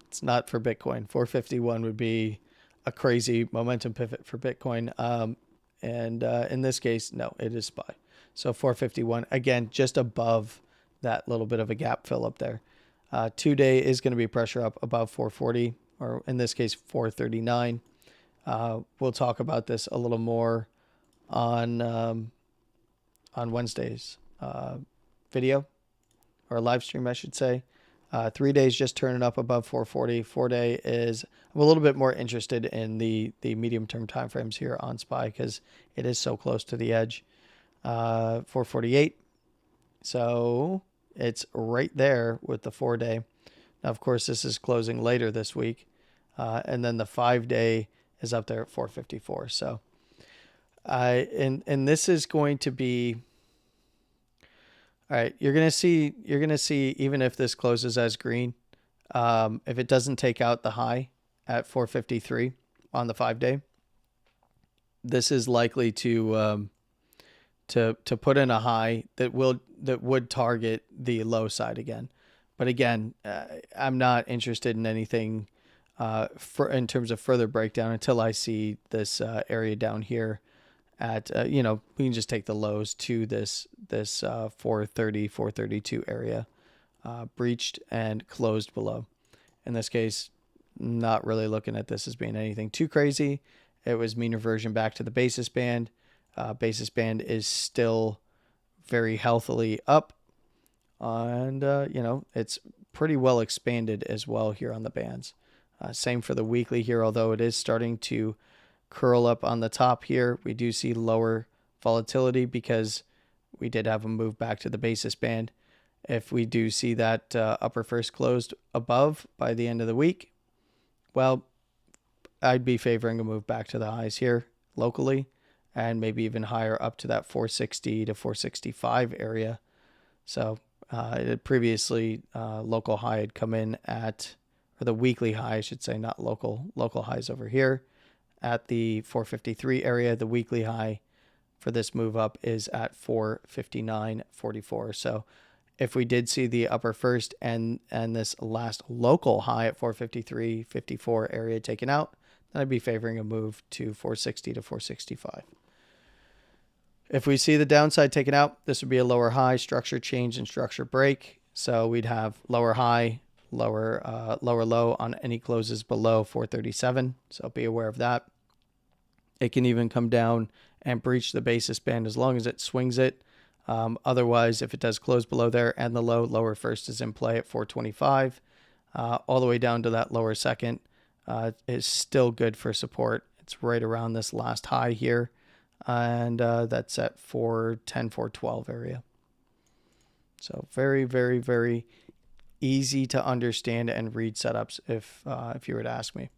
It's not for Bitcoin. 451 would be a crazy momentum pivot for Bitcoin. And in this case, no, it is SPY. So 451, again, just above that little bit of a gap fill up there. 2-day is going to be pressure up above 440, or in this case, 439. We'll talk about this a little more on Wednesday's video, or live stream, I should say. 3 days just turning up above 440. 4-day is, I'm a little bit more interested in the medium-term timeframes here on SPY because it is so close to the edge. 448. So it's right there with the 4-day. Now, of course, this is closing later this week. And then the 5-day is up there at 454. So and this is going to be, all right, you're going to see, even if this closes as green, if it doesn't take out the high at 453 on the 5-day, this is likely to put in a high that would target the low side again. But again, I'm not interested in anything in terms of further breakdown until I see this area down here at, we can just take the lows to this 430, 432 area, breached and closed below. In this case, not really looking at this as being anything too crazy. It was mean reversion back to the basis band. Basis band is still very healthily up, and it's pretty well expanded as well here on the bands. Same for the weekly here, although it is starting to curl up on the top here. We do see lower volatility because we did have a move back to the basis band. If we do see that upper first closed above by the end of the week, well, I'd be favoring a move back to the highs here locally, and maybe even higher up to that 460 to 465 area. So previously local high had come in at, or the weekly high, I should say, not local highs over here at the 453 area. The weekly high for this move up is at 459.44. So if we did see the upper first and this last local high at 453.54 area taken out, then I'd be favoring a move to 460 to 465. If we see the downside taken out, this would be a lower high, structure change, and structure break. So we'd have lower high, lower low on any closes below 437. So be aware of that. It can even come down and breach the basis band as long as it swings it. Otherwise, if it does close below there and the lower first is in play at 425, all the way down to that lower second is still good for support. It's right around this last high here. And that's at 410, 412 area. So very, very, very easy to understand and read setups if you were to ask me.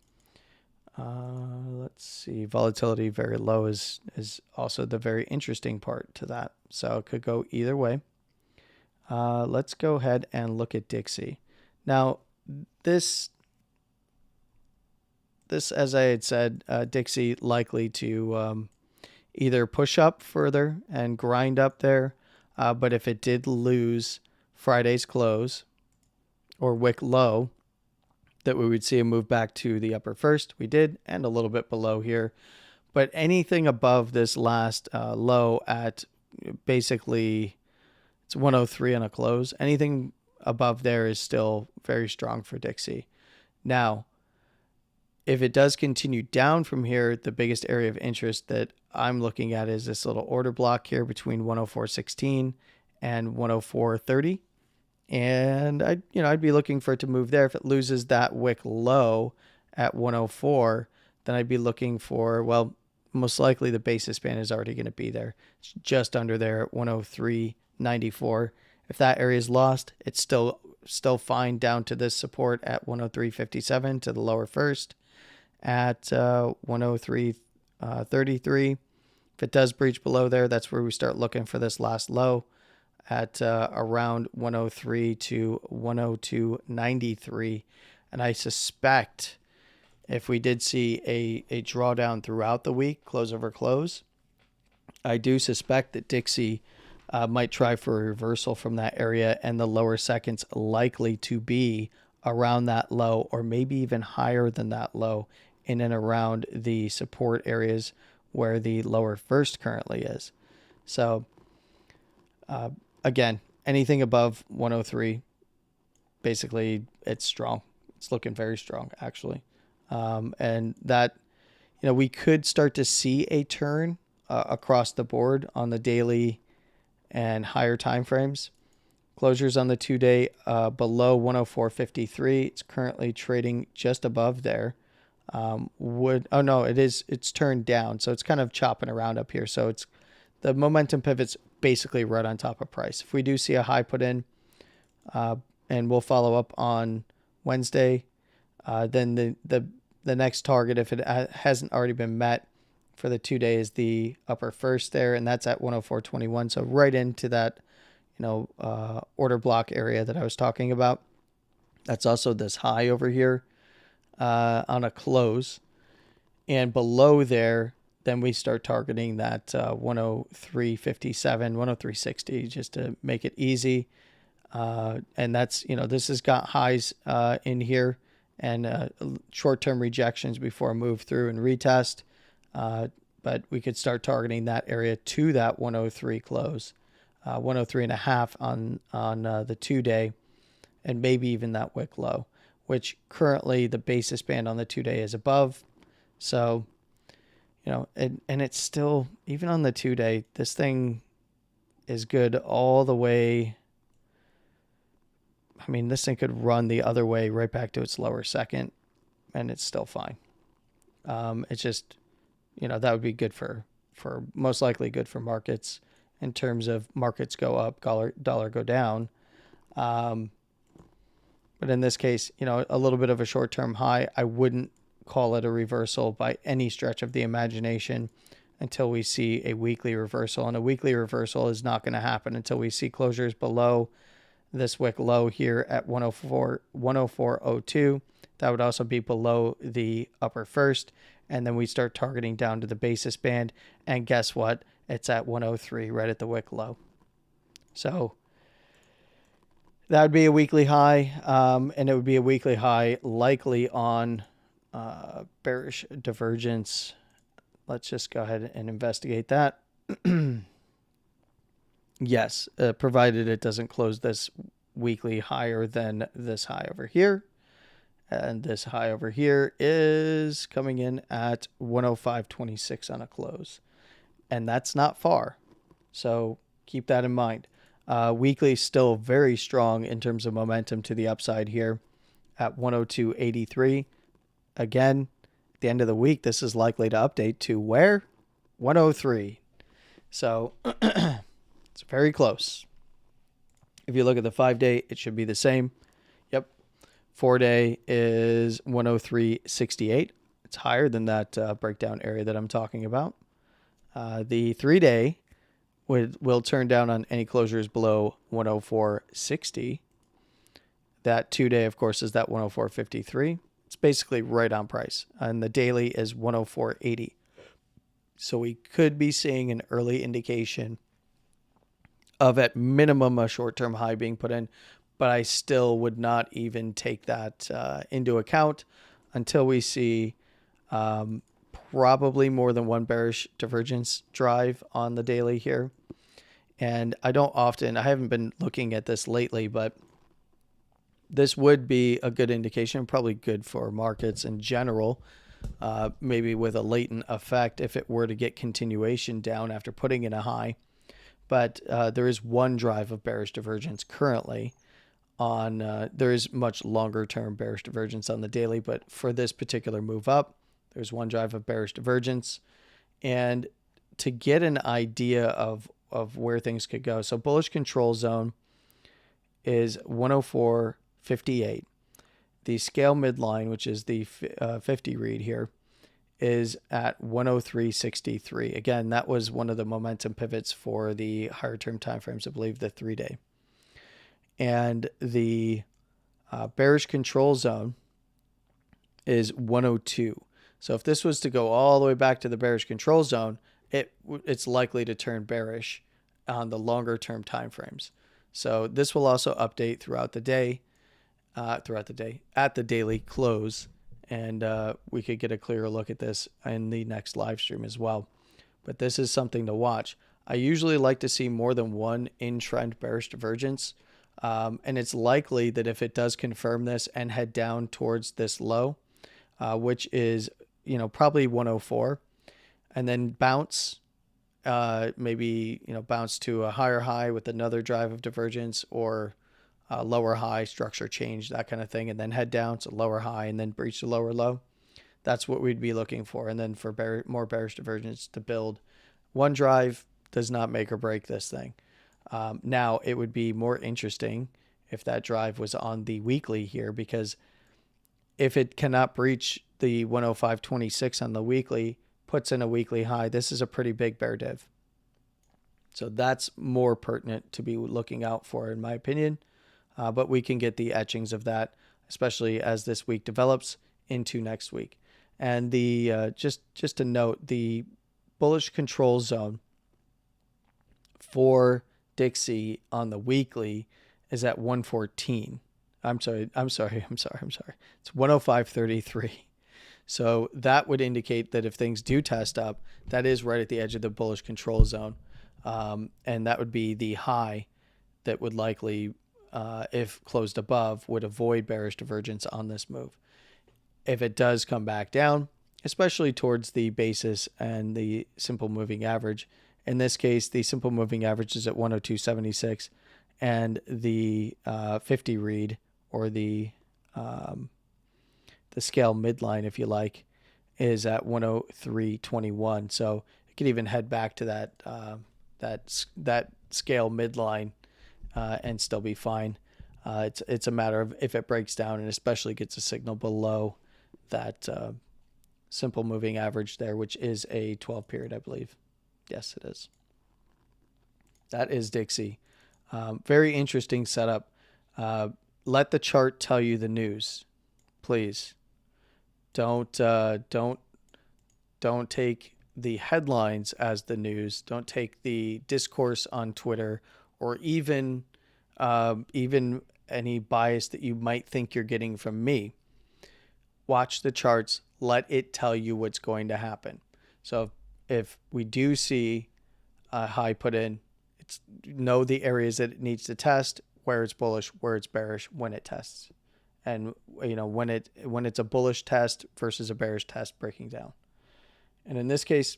Let's see, volatility very low is also the very interesting part to that. So it could go either way. Let's go ahead and look at Dixie. Now, this as I had said, Dixie likely to either push up further and grind up there, but if it did lose Friday's close or wick low, that we would see a move back to the upper first. We did, and a little bit below here. But anything above this last low at basically, it's 103 on a close. Anything above there is still very strong for Dixie. Now, if it does continue down from here, the biggest area of interest that I'm looking at is this little order block here between 104.16 and 104.30. And I'd be looking for it to move there. If it loses that wick low at 104, then I'd be looking for, well, most likely the basis band is already going to be there. It's just under there at 103.94. If that area is lost, it's still fine down to this support at 103.57 to the lower first at 103.33. If it does breach below there, that's where we start looking for this last low at around 103 to 102.93. And I suspect if we did see a drawdown throughout the week, close over close, I do suspect that Dixie might try for a reversal from that area, and the lower seconds likely to be around that low or maybe even higher than that low in and around the support areas where the lower first currently is. So again, anything above 103, basically it's strong. It's looking very strong, actually. And that, we could start to see a turn across the board on the daily and higher time frames. Closures on the 2-day below 104.53. It's currently trading just above there. It's turned down, so it's kind of chopping around up here. So it's the momentum pivot's basically right on top of price. If we do see a high put in, and we'll follow up on Wednesday, then the next target, if it hasn't already been met for the 2 days, the upper first there, and that's at 104.21. So right into that, order block area that I was talking about. That's also this high over here on a close, and below there, then we start targeting that 103.57, 103.60, just to make it easy. And that's, this has got highs in here and short-term rejections before a move through and retest. But we could start targeting that area to that 103 close, 103.5 on the 2-day, and maybe even that wick low, which currently the basis band on the 2-day is above. So, and it's still, even on the 2-day, this thing is good all the way. I mean, this thing could run the other way right back to its lower second, and it's still fine. It's just, that would be good for most likely good for markets in terms of markets go up, dollar go down. But in this case, a little bit of a short-term high. I wouldn't call it a reversal by any stretch of the imagination until we see a weekly reversal. And a weekly reversal is not going to happen until we see closures below this wick low here at 104.02. That would also be below the upper first. And then we start targeting down to the basis band. And guess what? It's at 103, right at the wick low. So that would be a weekly high. And it would be a weekly high likely on bearish divergence. Let's just go ahead and investigate that. Yes, provided it doesn't close this weekly higher than this high over here. And this high over here is coming in at 105.26 on a close. And that's not far. So keep that in mind. Weekly still very strong in terms of momentum to the upside here at 102.83. Again, at the end of the week, this is likely to update to where? 103. So it's very close. If you look at the 5-day, it should be the same. Yep. 4-day is 103.68. It's higher than that breakdown area that I'm talking about. The 3-day will turn down on any closures below 104.60. That 2-day, of course, is that 104.53. It's basically right on price. And the daily is 104.80. So we could be seeing an early indication of, at minimum, a short-term high being put in. But I still would not even take that into account until we see probably more than one bearish divergence drive on the daily here. And I haven't been looking at this lately, but this would be a good indication, probably good for markets in general, maybe with a latent effect if it were to get continuation down after putting in a high. But there is one drive of bearish divergence currently on, there is much longer term bearish divergence on the daily, but for this particular move up, there's one drive of bearish divergence. And to get an idea of where things could go, so bullish control zone is 104.58. The scale midline, which is the 50 read here, is at 103.63. Again, that was one of the momentum pivots for the higher term timeframes, I believe the 3-day. And the bearish control zone is 102. So if this was to go all the way back to the bearish control zone, it's likely to turn bearish on the longer term timeframes. So this will also update throughout the day, at the daily close, and we could get a clearer look at this in the next live stream as well. But this is something to watch. I usually like to see more than one in-trend bearish divergence, and it's likely that if it does confirm this and head down towards this low, which is probably 104, and then bounce, maybe bounce to a higher high with another drive of divergence, or lower high structure change, that kind of thing, and then head down to lower high and then breach the lower low. That's what we'd be looking for. And then for more bearish divergence to build. One drive does not make or break this thing. Now, it would be more interesting if that drive was on the weekly here, because if it cannot breach the 105.26 on the weekly, puts in a weekly high, this is a pretty big bear div. So that's more pertinent to be looking out for, in my opinion. But we can get the etchings of that, especially as this week develops into next week. And the just to note, the bullish control zone for Dixie on the weekly is at 114. I'm sorry. It's 105.33. So that would indicate that if things do test up, that is right at the edge of the bullish control zone. And that would be the high that would likely, if closed above, would avoid bearish divergence on this move. If it does come back down, especially towards the basis and the simple moving average, in this case, the simple moving average is at 102.76, and the 50 read, or the scale midline, if you like, is at 103.21. So it could even head back to that scale midline and still be fine. It's a matter of if it breaks down, and especially gets a signal below that simple moving average there, which is a 12 period, I believe. Yes, it is. That is Dixie. Very interesting setup. Let the chart tell you the news, please. Don't take the headlines as the news. Don't take the discourse on Twitter, or even any bias that you might think you're getting from me. Watch the charts. Let it tell you what's going to happen. So if we do see a high put in, know the areas that it needs to test, where it's bullish, where it's bearish, when it tests, and when it's a bullish test versus a bearish test breaking down. And in this case,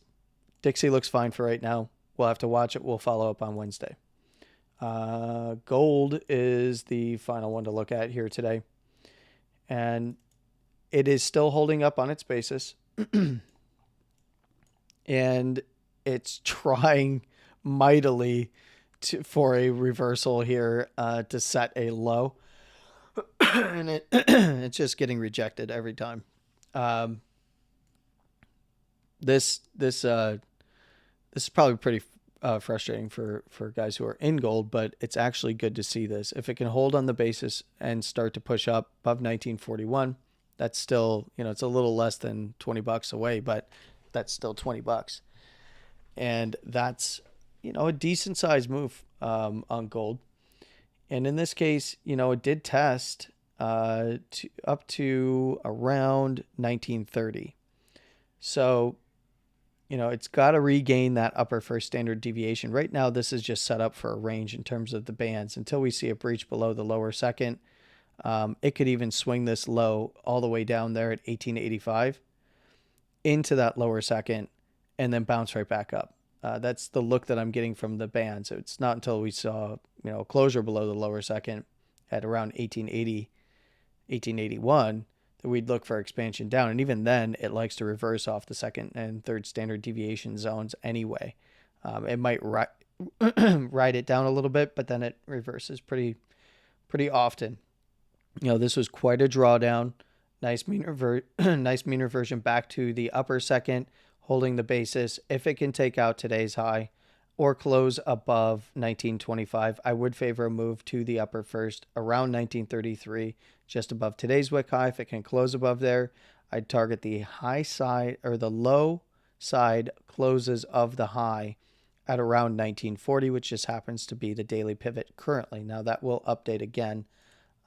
Dixie looks fine for right now. We'll have to watch it. We'll follow up on Wednesday. Gold is the final one to look at here today, and it is still holding up on its basis, and it's trying mightily for a reversal here to set a low, and it's just getting rejected every time. This is probably pretty frustrating for guys who are in gold, but it's actually good to see this. If it can hold on the basis and start to push up above 1941, that's still, it's a little less than $20 away, but that's still $20. And that's, a decent sized move on gold. And in this case, it did test up to around 1930. So, it's got to regain that upper first standard deviation. Right now, this is just set up for a range in terms of the bands until we see a breach below the lower second. It could even swing this low all the way down there at 1885 into that lower second and then bounce right back up. That's the look that I'm getting from the bands. It's not until we saw, a closure below the lower second at around 1880, 1881, that we'd look for expansion down. And even then, it likes to reverse off the second and third standard deviation zones anyway. It might ride it down a little bit, but then it reverses pretty often. This was quite a drawdown. Nice mean reversion back to the upper second, holding the basis. If it can take out today's high or close above 1925, I would favor a move to the upper first around 1933, just above today's wick high. If it can close above there, I'd target the high side or the low side closes of the high at around 1940, which just happens to be the daily pivot currently. Now that will update again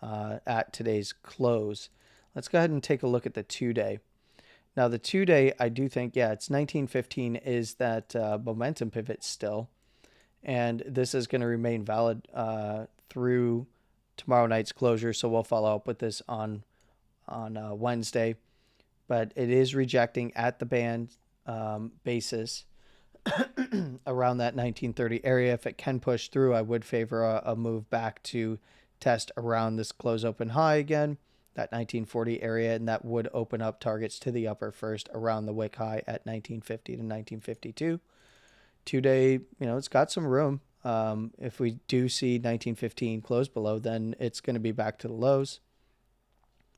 at today's close. Let's go ahead and take a look at the 2-day. Now the 2-day, I do think, it's 1915 is that momentum pivot still. And this is going to remain valid through tomorrow night's closure. So we'll follow up with this on Wednesday. But it is rejecting at the band basis around that 1930 area. If it can push through, I would favor a move back to test around this close open high again, that 1940 area, and that would open up targets to the upper first around the wick high at 1950 to 1952. 2-day, it's got some room. If we do see 1915 close below, then it's going to be back to the lows.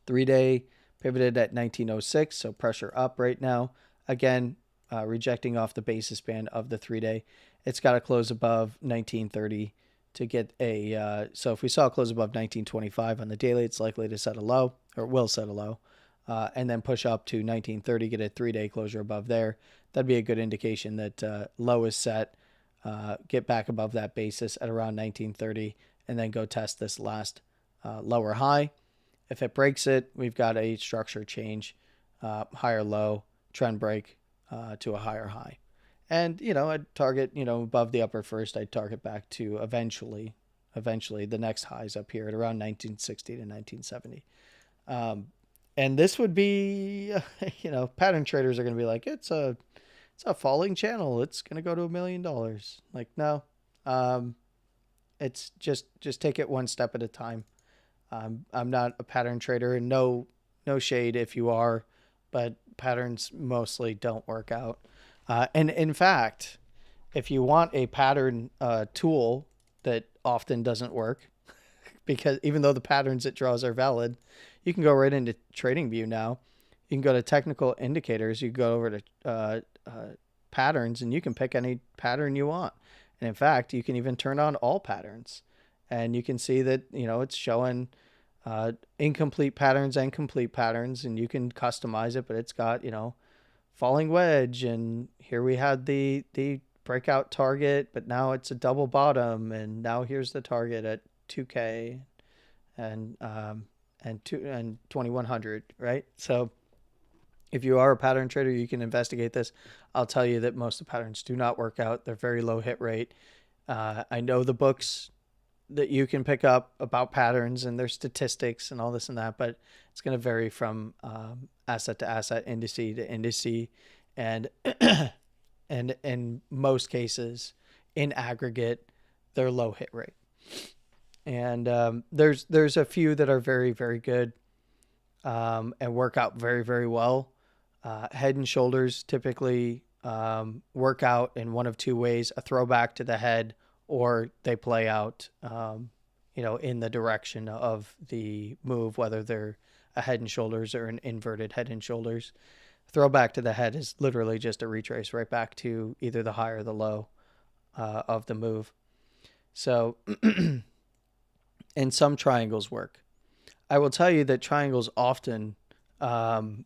3-day pivoted at 1906, so pressure up right now. Again, rejecting off the basis band of the 3-day. It's got to close above 1930 to get a, so if we saw a close above 1925 on the daily, it's likely to set a low, or will set a low, and then push up to 1930, get a 3-day closure above there. That'd be a good indication that low is set, get back above that basis at around 1930, and then go test this last lower high. If it breaks it, we've got a structure change, higher low, trend break to a higher high. And, I'd target, above the upper first, I'd target back to eventually the next highs up here at around 1960 to 1970. And this would be, pattern traders are going to be like, it's a falling channel. It's going to go to $1 million. Like, no, it's just take it one step at a time. I'm not a pattern trader, and no shade if you are, but patterns mostly don't work out. And in fact, if you want a pattern tool that often doesn't work, because even though the patterns it draws are valid, you can go right into TradingView now. You can go to technical indicators. You go over to patterns, and you can pick any pattern you want. And in fact, you can even turn on all patterns, and you can see that it's showing incomplete patterns and complete patterns, and you can customize it. But it's got falling wedge, and here we had the breakout target, but now it's a double bottom, and now here's the target at 2K and 2100, right? So if you are a pattern trader, you can investigate this. I'll tell you that most of the patterns do not work out. They're very low hit rate. I know the books that you can pick up about patterns and their statistics and all this and that, but it's going to vary from asset to asset, indice to indice, and and in most cases, in aggregate, they're low hit rate. And there's a few that are very, very good and work out very, very well. Head and shoulders typically work out in one of two ways: a throwback to the head, or they play out, in the direction of the move, whether they're a head and shoulders or an inverted head and shoulders. Throwback to the head is literally just a retrace right back to either the high or the low of the move. So, and some triangles work. I will tell you that triangles often, because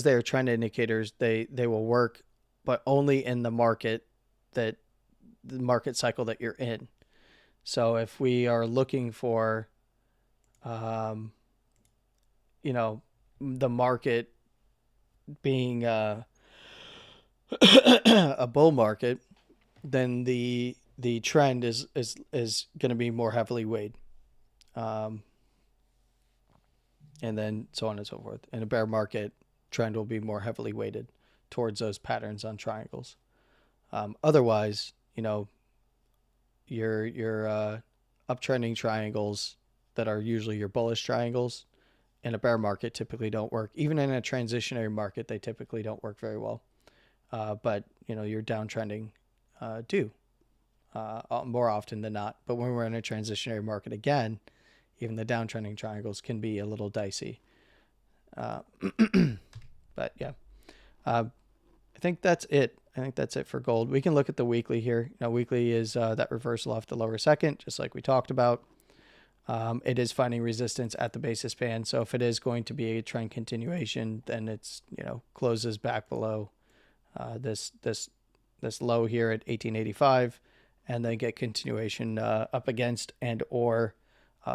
they are trend indicators, they will work, but only in the market cycle that you're in. So if we are looking for, the market being a bull market, then the trend is going to be more heavily weighed, and then so on and so forth. In a bear market, trend will be more heavily weighted towards those patterns on triangles. Otherwise, your uptrending triangles that are usually your bullish triangles in a bear market typically don't work. Even in a transitionary market, they typically don't work very well. But your downtrending do more often than not. But when we're in a transitionary market again, even the downtrending triangles can be a little dicey. But yeah, I think that's it. I think that's it for gold. We can look at the weekly here. Weekly is that reversal off the lower second, just like we talked about. It is finding resistance at the basis band. So if it is going to be a trend continuation, then it's, closes back below this low here at 1885, and then get continuation up against and or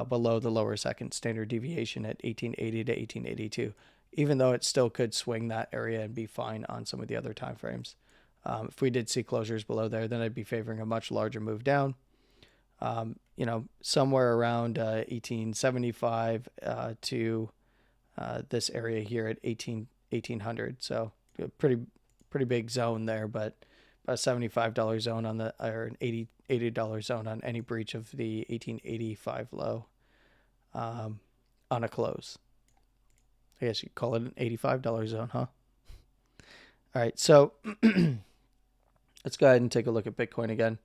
below the lower second standard deviation at 1880 to 1882, even though it still could swing that area and be fine on some of the other time frames. If we did see closures below there, then I'd be favoring a much larger move down. Somewhere around 1875 to this area here at 1800. So a pretty big zone there, but a $75 zone on or an $80 zone on any breach of the 1885 low on a close. I guess you'd call it an $85 zone, huh? All right, so let's go ahead and take a look at Bitcoin again.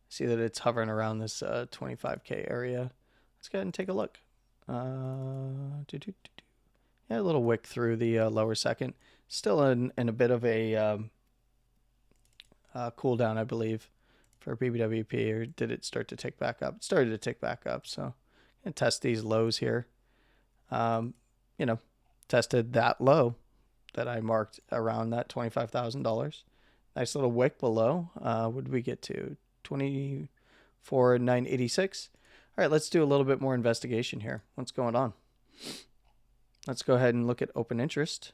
See that it's hovering around this 25K area. Let's go ahead and take a look. Yeah, a little wick through the lower second. Still in a bit of a cool down, I believe, for BBWP. Or did it start to tick back up? It started to tick back up. So I'm going to test these lows here. Tested that low that I marked around that $25,000. Nice little wick below. What did we get to? 24,986. All right, let's do a little bit more investigation here. What's going on? Let's go ahead and look at open interest.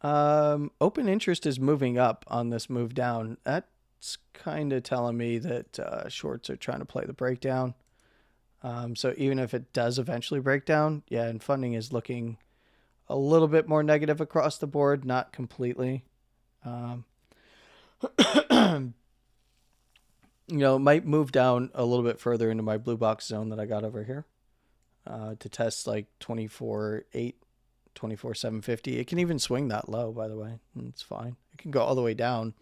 Open interest is moving up on this move down. That's kind of telling me that shorts are trying to play the breakdown. So even if it does eventually break down, yeah, and funding is looking a little bit more negative across the board, not completely. Might move down a little bit further into my blue box zone that I got over here to test like 24.8, 24.750. It can even swing that low, by the way. It's fine. It can go all the way down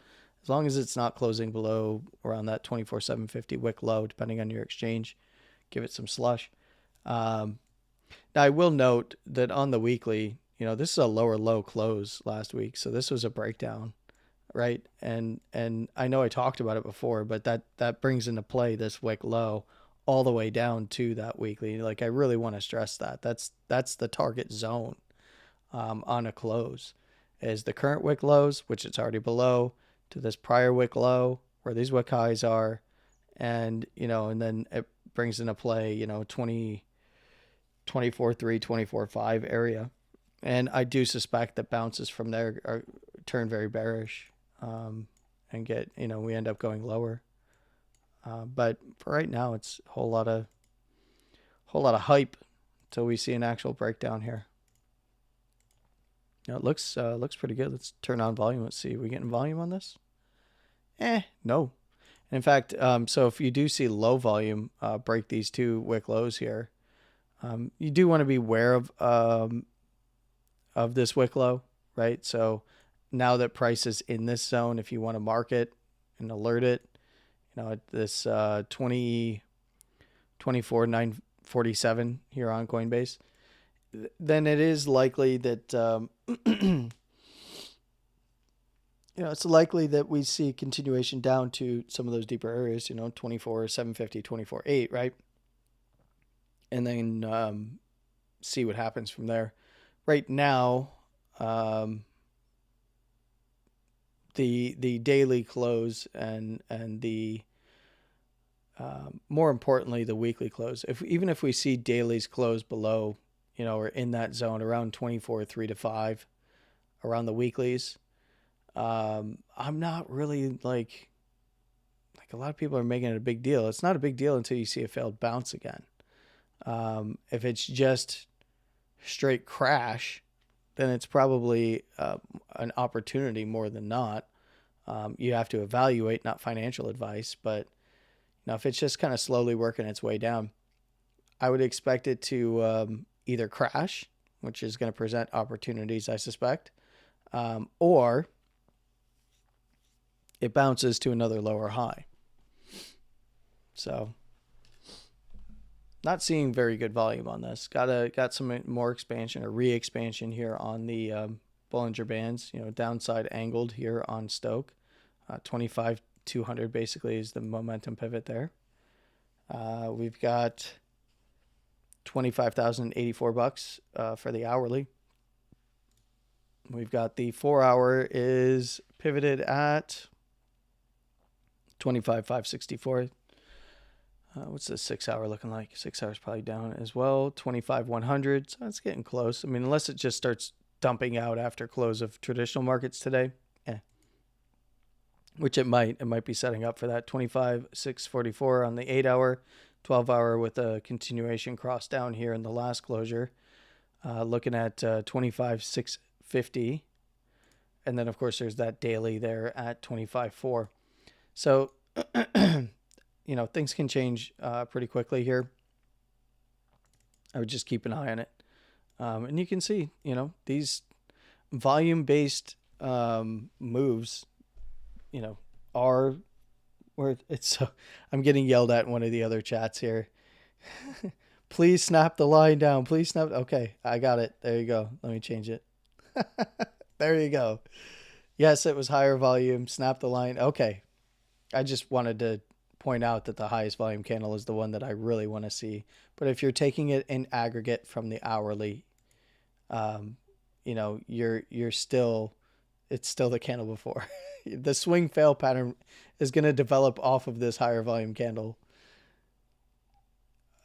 as long as it's not closing below around that 24.750 wick low, depending on your exchange. Give it some slush. Now, I will note that on the weekly, this is a lower low close last week. So this was a breakdown, right? And I know I talked about it before, but that brings into play this wick low all the way down to that weekly. Like, I really want to stress that. That's the target zone on a close, is the current wick lows, which it's already below, to this prior wick low where these wick highs are. And, and then it brings into play, 24.3, 24.5 area. And I do suspect that bounces from there turn very bearish and get, we end up going lower. But for right now, it's a whole lot of hype until we see an actual breakdown here. It looks pretty good. Let's turn on volume. Let's see. Are we getting volume on this? No. In fact, so if you do see low volume break these two wick lows here, you do want to be aware of this wick low, right? So now that price is in this zone, if you want to mark it and alert it, at this 24,947 here on Coinbase, then it is likely that it's likely that we see continuation down to some of those deeper areas, 24,750, 24,800, right? And then see what happens from there. Right now, the daily close and the more importantly, the weekly close. Even if we see dailies close below, or in that zone around 24,3 to 5 around the weeklies, I'm not really like a lot of people are making it a big deal. It's not a big deal until you see a failed bounce again. If it's just straight crash, then it's probably an opportunity more than not. You have to evaluate, not financial advice, but if it's just kind of slowly working its way down, I would expect it to either crash, which is going to present opportunities, I suspect, or it bounces to another lower high. So not seeing very good volume on this. Got some more expansion or re-expansion here on the Bollinger Bands, downside angled here on Stoke. 25,200 basically is the momentum pivot there. We've got $25,084 for the hourly. We've got the 4 hour is pivoted at 25,564. What's the 6 hour looking like? 6 hours probably down as well. 25,100. So it's getting close. I mean, unless it just starts dumping out after close of traditional markets today, which it might. It might be setting up for that. 25,644 on the 8 hour, 12 hour with a continuation cross down here in the last closure. Looking at 25,650. And then, of course, there's that daily there at 25,4. So, things can change pretty quickly here. I would just keep an eye on it. And you can see, these volume-based moves, are where it's so. I'm getting yelled at in one of the other chats here. Please snap the line down. Please snap. Okay, I got it. There you go. Let me change it. There you go. Yes, it was higher volume. Snap the line. Okay. I just wanted to point out that the highest volume candle is the one that I really want to see. But if you're taking it in aggregate from the hourly, you're still, it's still the candle before. The swing fail pattern is going to develop off of this higher volume candle.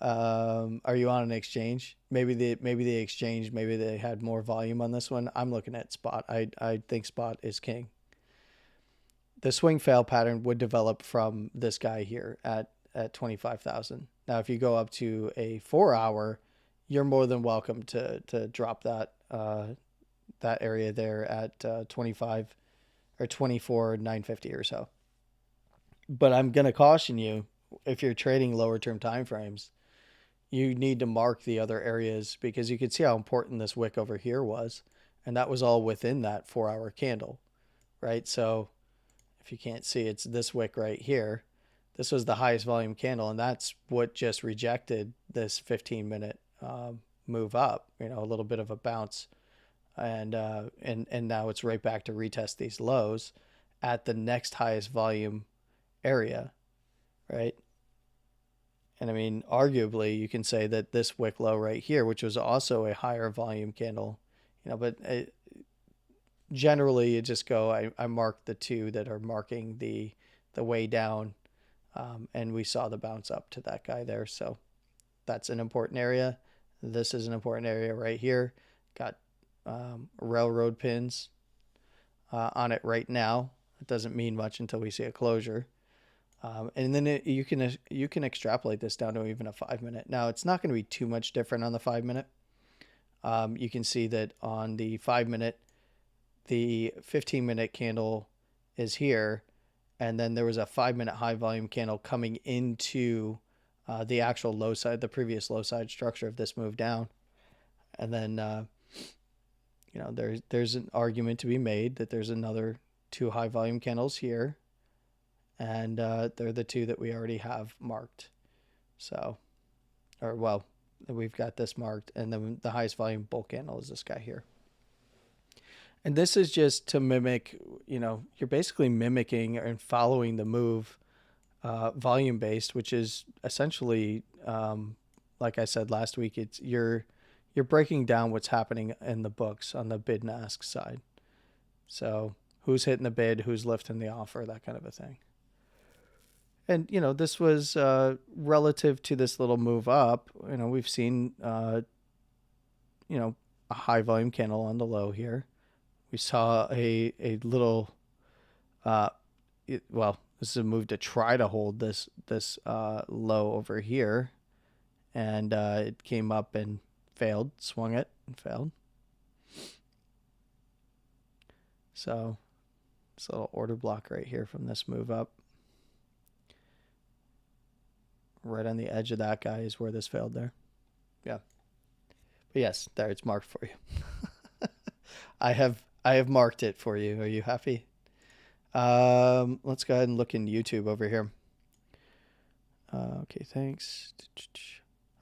Are you on an exchange? Maybe the exchange, maybe they had more volume on this one. I'm looking at spot. I think spot is king. The swing fail pattern would develop from this guy here at 25,000. Now, if you go up to a 4 hour, you're more than welcome to drop that area there at 25 or 24,950 or so. But I'm going to caution you, if you're trading lower term time frames, you need to mark the other areas, because you can see how important this wick over here was, and that was all within that 4 hour candle, right? So if you can't see, it's this wick right here. This was the highest volume candle, and that's what just rejected this 15-minute move up, a little bit of a bounce. And now it's right back to retest these lows at the next highest volume area, right? And I mean, arguably, you can say that this wick low right here, which was also a higher volume candle, but generally you just go, I mark the two that are marking the way down, and we saw the bounce up to that guy there. So that's an important area. This is an important area right here. Got railroad pins on it right now. It doesn't mean much until we see a closure. And then you can extrapolate this down to even a 5 minute. Now, it's not going to be too much different on the 5 minute. You can see that on the 5 minute, the 15-minute candle is here, and then there was a 5 minute high volume candle coming into the actual low side, the previous low side structure of this move down. And then there's an argument to be made that there's another two high volume candles here, and they're the two that we already have marked. So, we've got this marked, and then the highest volume bull candle is this guy here. And this is just to mimic, you're basically mimicking and following the move volume based, which is essentially, like I said last week, it's you're breaking down what's happening in the books on the bid and ask side. So who's hitting the bid, who's lifting the offer, that kind of a thing. And, this was relative to this little move up. We've seen, a high volume candle on the low here. We saw a little, this is a move to try to hold this low over here. And it came up and failed, swung it and failed. So This little order block right here from this move up. Right on the edge of that guy is where this failed there. Yeah. But yes, there it's marked for you. I have marked it for you. Are you happy? Let's go ahead and look in YouTube over here. Okay, thanks.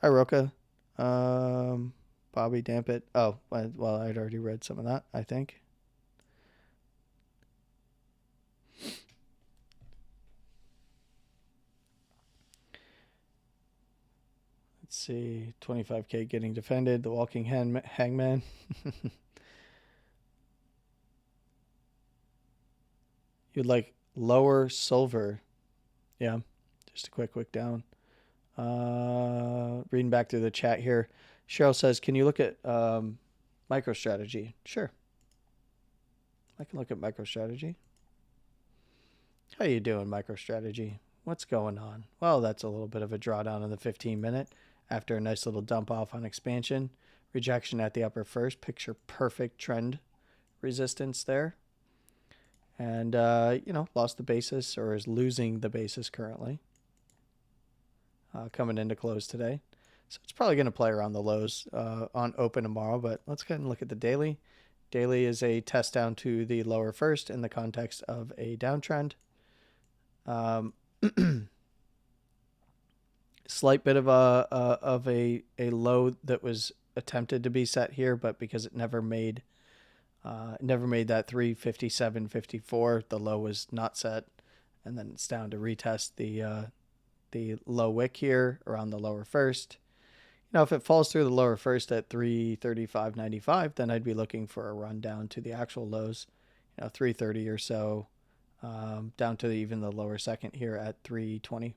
Hi, Roka. Bobby Dampit. Oh, well, I'd already read some of that, I think. Let's see. 25K getting defended. The walking hangman. You'd like lower silver. Yeah. Just a quick down. Reading back through the chat here. Cheryl says, can you look at MicroStrategy? Sure. I can look at MicroStrategy. How you doing, MicroStrategy? What's going on? Well, that's a little bit of a drawdown in the 15-minute after a nice little dump off on expansion. Rejection at the upper first. Picture perfect trend resistance there. And, lost the basis, or is losing the basis currently. Coming into close today. So it's probably going to play around the lows on open tomorrow, but let's go ahead and look at the daily. Daily is a test down to the lower first in the context of a downtrend. Slight bit of a low that was attempted to be set here, but because it never made that 357.54, the low was not set, and then it's down to retest the low wick here around the lower first. If it falls through the lower first at 335.95, then I'd be looking for a run down to the actual lows, 330 or so, down to even the lower second here at 320.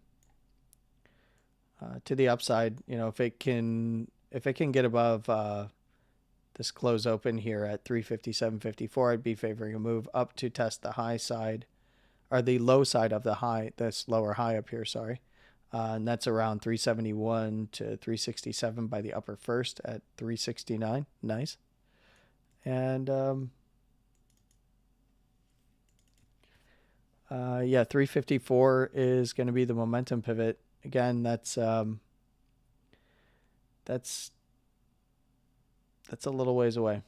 To the upside, if it can get above this close open here at 357.54, I'd be favoring a move up to test the high side, or the low side of the high, this lower high up here, sorry. And that's around 371 to 367 by the upper first at 369. Nice. And 354 is going to be the momentum pivot. Again, that's a little ways away.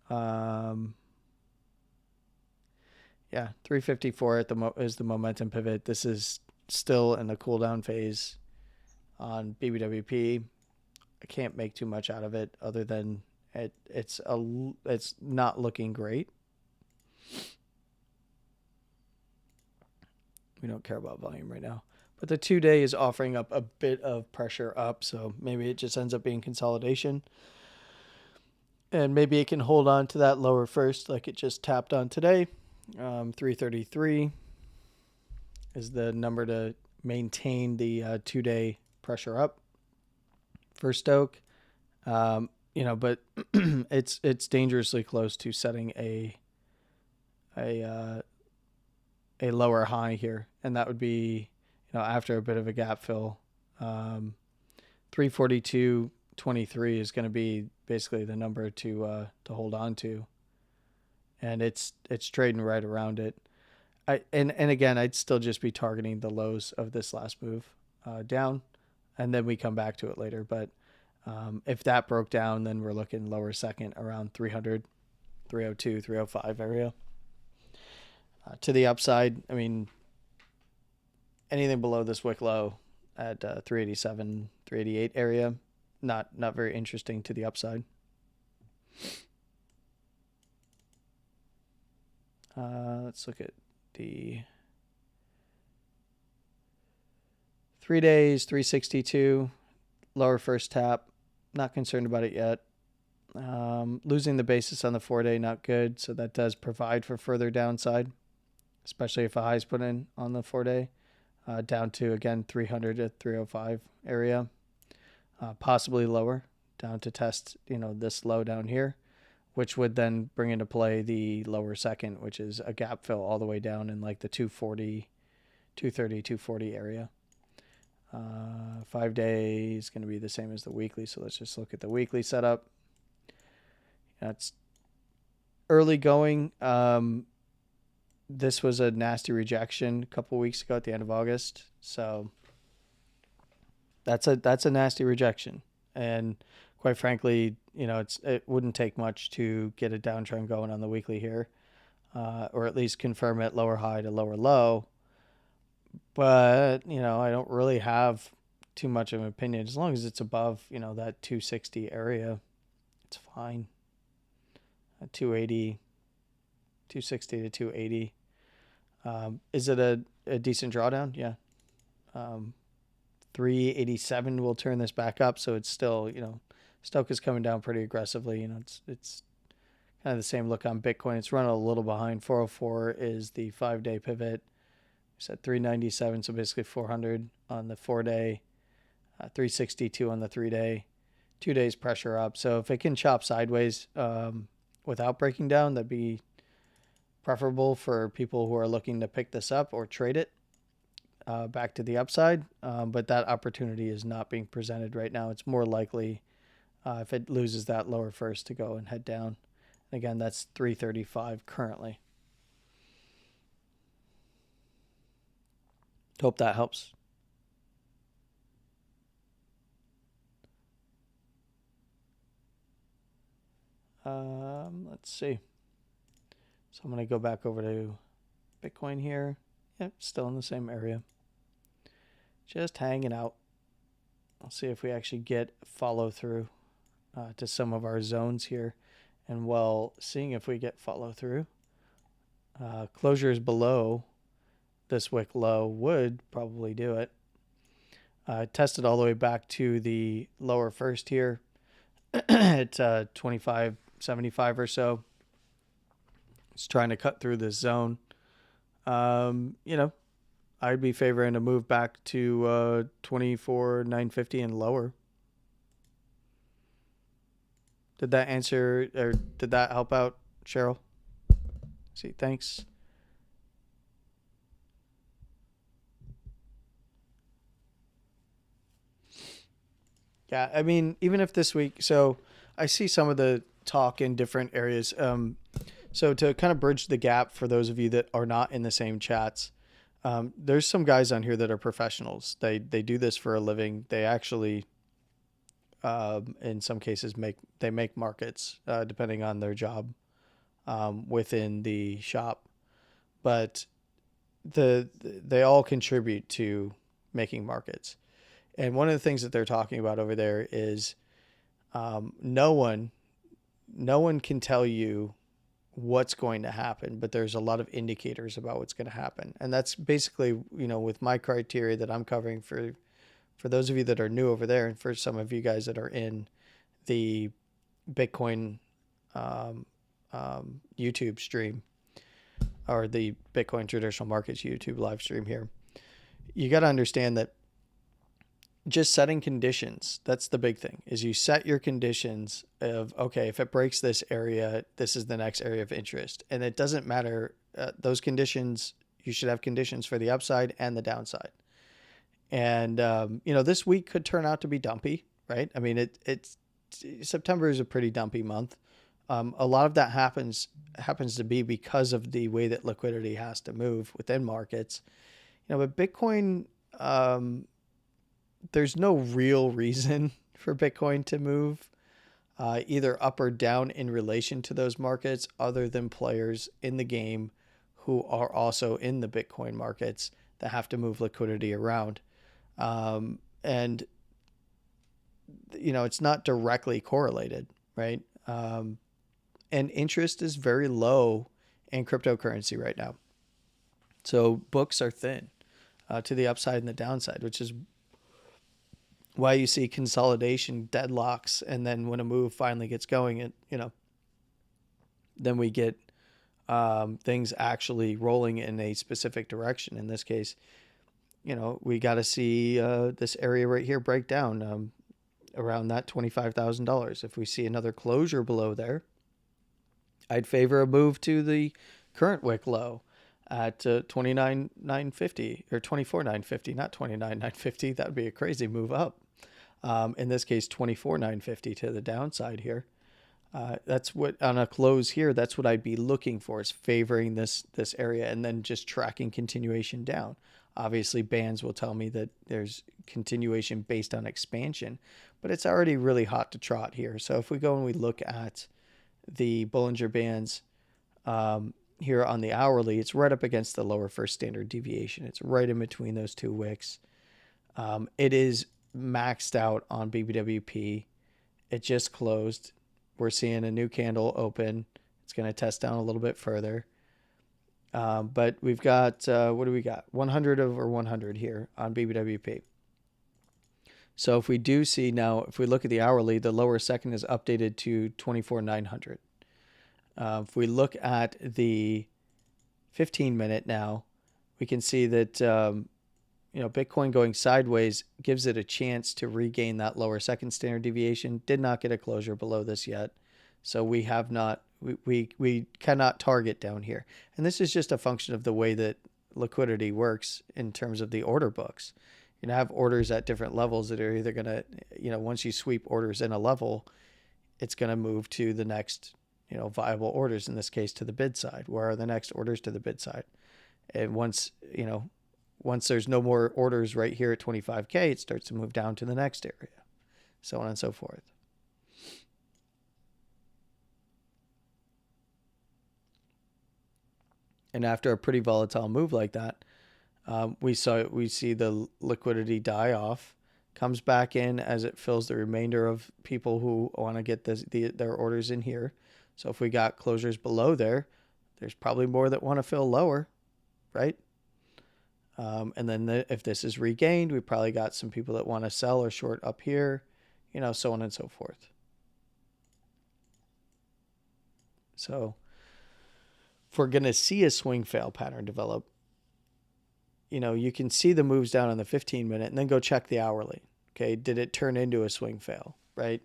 354 is the momentum pivot. This is still in the cool down phase on BBWP. I can't make too much out of it other than it's not looking great. We don't care about volume right now, but the 2-day is offering up a bit of pressure up, so maybe it just ends up being consolidation, and maybe it can hold on to that lower first like it just tapped on today. 333 is the number to maintain the 2-day pressure up for Stoke. But it's dangerously close to setting a lower high here, and that would be after a bit of a gap fill. 342.23 is going to be basically the number to hold on to, and it's trading right around it. And again, I'd still just be targeting the lows of this last move down, and then we come back to it later. But if that broke down, then we're looking lower second around 300, 302, 305 area. To the upside, I mean, anything below this wick low at 387, 388 area, not very interesting to the upside. Let's look at the 3 days, 362, lower first tap. Not concerned about it yet. Losing the basis on the 4-day, not good. So that does provide for further downside, especially if a high is put in on the 4-day. Down to, again, 300 to 305 area. Possibly lower, down to test, this low down here, which would then bring into play the lower second, which is a gap fill all the way down in like the 240, 230, 240 area. 5 days is going to be the same as the weekly. So let's just look at the weekly setup. That's early going. this was a nasty rejection a couple weeks ago at the end of August. So that's a nasty rejection. And quite frankly, it wouldn't take much to get a downtrend going on the weekly here, or at least confirm it lower high to lower low. But, I don't really have too much of an opinion. As long as it's above, that 260 area, it's fine. 280, 260 to 280. Is it a decent drawdown? Yeah. 387 will turn this back up. So it's still, Stoke is coming down pretty aggressively. It's kind of the same look on Bitcoin. It's running a little behind. 404 is the 5-day pivot. It's at 397, so basically 400 on the 4-day, 362 on the 3-day, 2 days pressure up. So if it can chop sideways without breaking down, that'd be preferable for people who are looking to pick this up or trade it back to the upside. But that opportunity is not being presented right now. It's more likely if it loses that lower first to go and head down. Again, that's 335 currently. Hope that helps. Let's see. So I'm going to go back over to Bitcoin here. Yep, still in the same area. Just hanging out. I'll see if we actually get follow through to some of our zones here. And while seeing if we get follow through, closures below this wick low would probably do it. Tested all the way back to the lower first here at 25.75 or so. It's trying to cut through this zone. I'd be favoring a move back to 24.950 and lower. Did that answer, or did that help out, Cheryl? See, thanks. Yeah, I mean, even if this week, so I see some of the talk in different areas. So to kind of bridge the gap for those of you that are not in the same chats, there's some guys on here that are professionals. They do this for a living. They actually, in some cases, make markets depending on their job within the shop. But they all contribute to making markets. And one of the things that they're talking about over there is no one can tell you what's going to happen, but there's a lot of indicators about what's going to happen. And that's basically, with my criteria that I'm covering for those of you that are new over there, and for some of you guys that are in the Bitcoin YouTube stream, or the Bitcoin traditional markets YouTube live stream here, you got to understand that just setting conditions, that's the big thing, is you set your conditions of, okay, if it breaks this area, this is the next area of interest. And it doesn't matter, those conditions, you should have conditions for the upside and the downside. And, this week could turn out to be dumpy, right? I mean, it's September is a pretty dumpy month. A lot of that happens to be because of the way that liquidity has to move within markets. But Bitcoin, there's no real reason for Bitcoin to move either up or down in relation to those markets, other than players in the game who are also in the Bitcoin markets that have to move liquidity around. And it's not directly correlated, right? And interest is very low in cryptocurrency right now. So books are thin to the upside and the downside, which is why you see consolidation deadlocks. And then when a move finally gets going, then we get things actually rolling in a specific direction. In this case, we got to see this area right here break down around that $25,000. If we see another closure below there, I'd favor a move to the current wick low at 29,950 or 24,950, not 29,950. That would be a crazy move up. In this case, 24,950 to the downside here. That's what on a close here. That's what I'd be looking for, is favoring this area and then just tracking continuation down. Obviously, bands will tell me that there's continuation based on expansion, but it's already really hot to trot here. So if we go and we look at the Bollinger Bands here on the hourly, it's right up against the lower first standard deviation. It's right in between those two wicks. It is maxed out on BBWP. It just closed. We're seeing a new candle open. It's going to test down a little bit further. But we've got, what do we got? 100 over 100 here on BBWP. So if we do see now, if we look at the hourly, the lower second is updated to 24,900. If we look at the 15-minute now, we can see that, Bitcoin going sideways gives it a chance to regain that lower second standard deviation. Did not get a closure below this yet. So we have not, we cannot target down here. And this is just a function of the way that liquidity works in terms of the order books. You have orders at different levels that are either going to, once you sweep orders in a level, it's going to move to the next, viable orders, in this case to the bid side. Where are the next orders to the bid side? And once there's no more orders right here at 25K, it starts to move down to the next area, so on and so forth. And after a pretty volatile move like that, we see the liquidity die off, comes back in as it fills the remainder of people who want to get their orders in here. So if we got closures below there, there's probably more that want to fill lower, right? And then if this is regained, we probably got some people that want to sell or short up here, so on and so forth. So if we're going to see a swing fail pattern develop, you can see the moves down on the 15-minute and then go check the hourly. Okay, did it turn into a swing fail, right?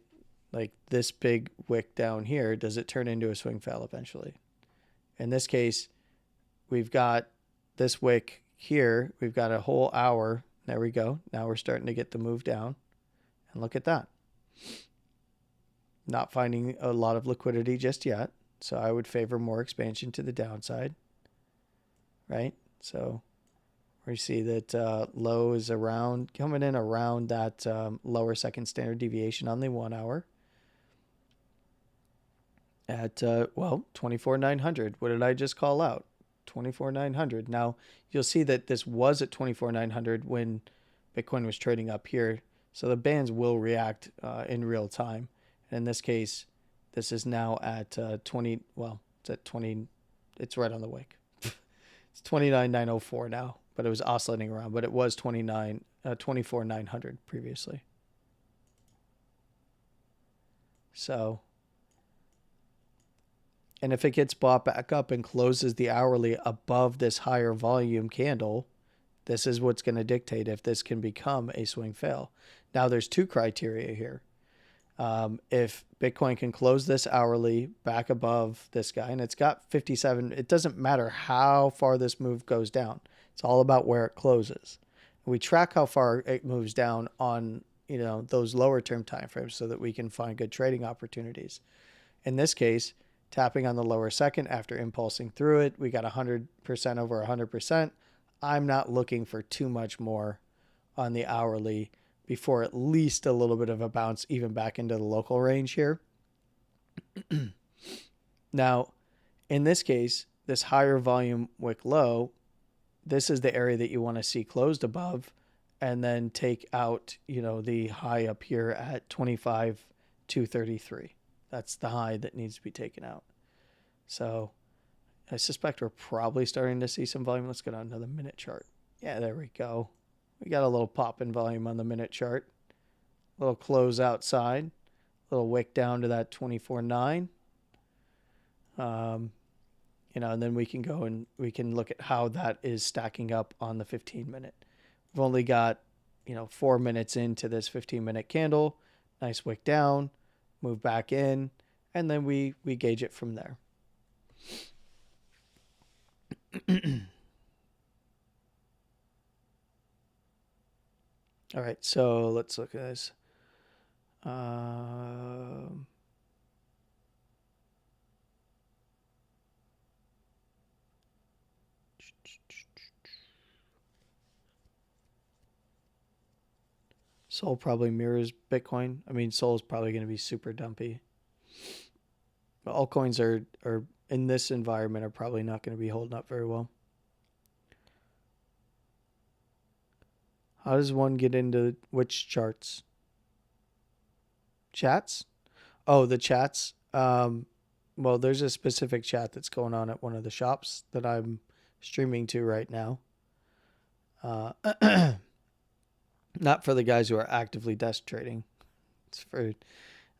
Like this big wick down here, does it turn into a swing fail eventually? In this case, we've got this wick here. We've got a whole hour. There we go. Now we're starting to get the move down. And look at that. Not finding a lot of liquidity just yet. So I would favor more expansion to the downside, right? So we see that low is coming in around that lower second standard deviation on the 1 hour at, 24,900. What did I just call out? 24,900. Now you'll see that this was at 24,900 when Bitcoin was trading up here. So the bands will react in real time. And in this case, this is now at 20. Well, it's at 20. It's right on the wick. It's 29,904 now, but it was oscillating around. But it was 24,900 previously. So, and if it gets bought back up and closes the hourly above this higher volume candle, this is what's going to dictate if this can become a swing fail. Now, there's two criteria here. If Bitcoin can close this hourly back above this guy, and it's got 57, it doesn't matter how far this move goes down. It's all about where it closes. We track how far it moves down on, those lower term timeframes so that we can find good trading opportunities. In this case, tapping on the lower second after impulsing through it, we got 100% over 100%. I'm not looking for too much more on the hourly before at least a little bit of a bounce even back into the local range here. Now, in this case, this higher volume wick low, this is the area that you want to see closed above and then take out, the high up here at 25,233. That's the high that needs to be taken out. So I suspect we're probably starting to see some volume. Let's go to another minute chart. Yeah, there we go. We got a little pop in volume on the minute chart. A little close outside. A little wick down to that 24.9. And then we can go and we can look at how that is stacking up on the 15-minute. We've only got, 4 minutes into this 15-minute candle. Nice wick down. Move back in. And then we gauge it from there. All right, so let's look at this. Sol probably mirrors Bitcoin. I mean, Sol is probably going to be super dumpy. But altcoins are in this environment are probably not going to be holding up very well. How does one get into which charts? Chats? Oh, the chats. Well, there's a specific chat that's going on at one of the shops that I'm streaming to right now. Not for the guys who are actively desk trading. It's for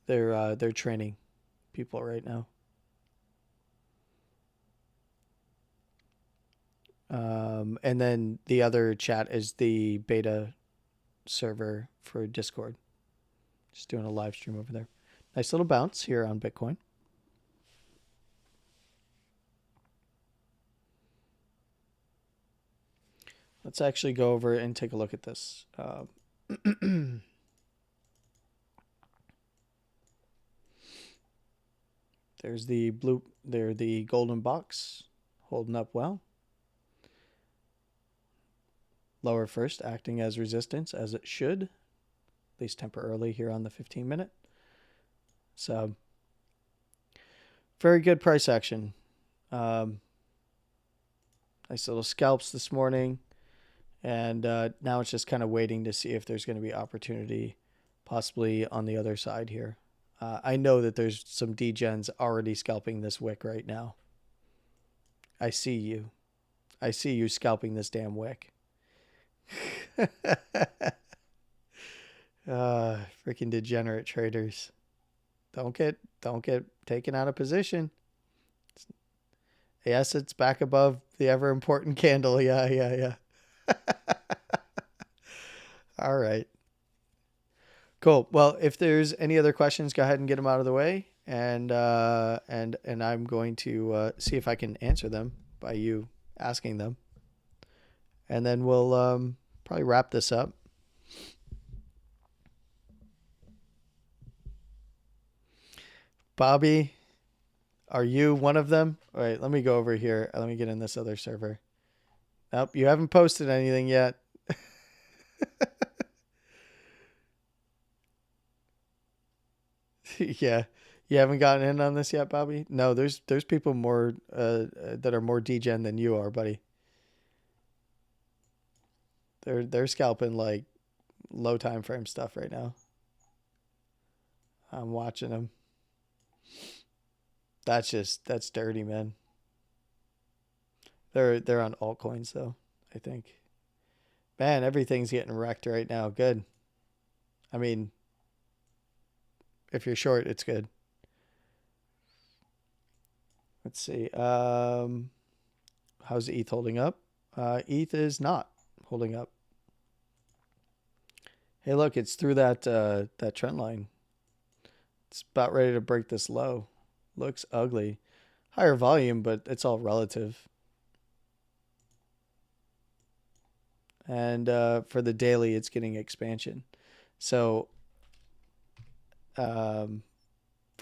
their training people right now. And then the other chat is the beta server for Discord. Just doing a live stream over there. Nice little bounce here on Bitcoin. Let's actually go over and take a look at this. There's the golden box holding up well. Lower first acting as resistance as it should, at least temporarily here on the 15-minute. So very good price action. Nice little scalps this morning. And now it's just kind of waiting to see if there's going to be opportunity possibly on the other side here. I know that there's some degens already scalping this wick right now. I see you. I see you scalping this damn wick. Freaking degenerate traders. Don't get taken out of position. Yes, it's back above the ever important candle. Yeah. All right. Cool. Well, if there's any other questions, go ahead and get them out of the way, and I'm going to see if I can answer them by you asking them, and then we'll probably wrap this up. Bobby, are you one of them? All right, let me go over here. Let me get in this other server. Nope, you haven't posted anything yet. Yeah, you haven't gotten in on this yet, Bobby? No, there's people more that are more degen than you are, buddy. They're scalping like low time frame stuff right now. I'm watching them. That's dirty, man. They're on altcoins though, I think. Man, everything's getting wrecked right now. Good. I mean, if you're short, it's good. Let's see. How's ETH holding up? ETH is not holding up. Hey, look, it's through that trend line. It's about ready to break this low. Looks ugly. Higher volume, but it's all relative. And for the daily, it's getting expansion. So for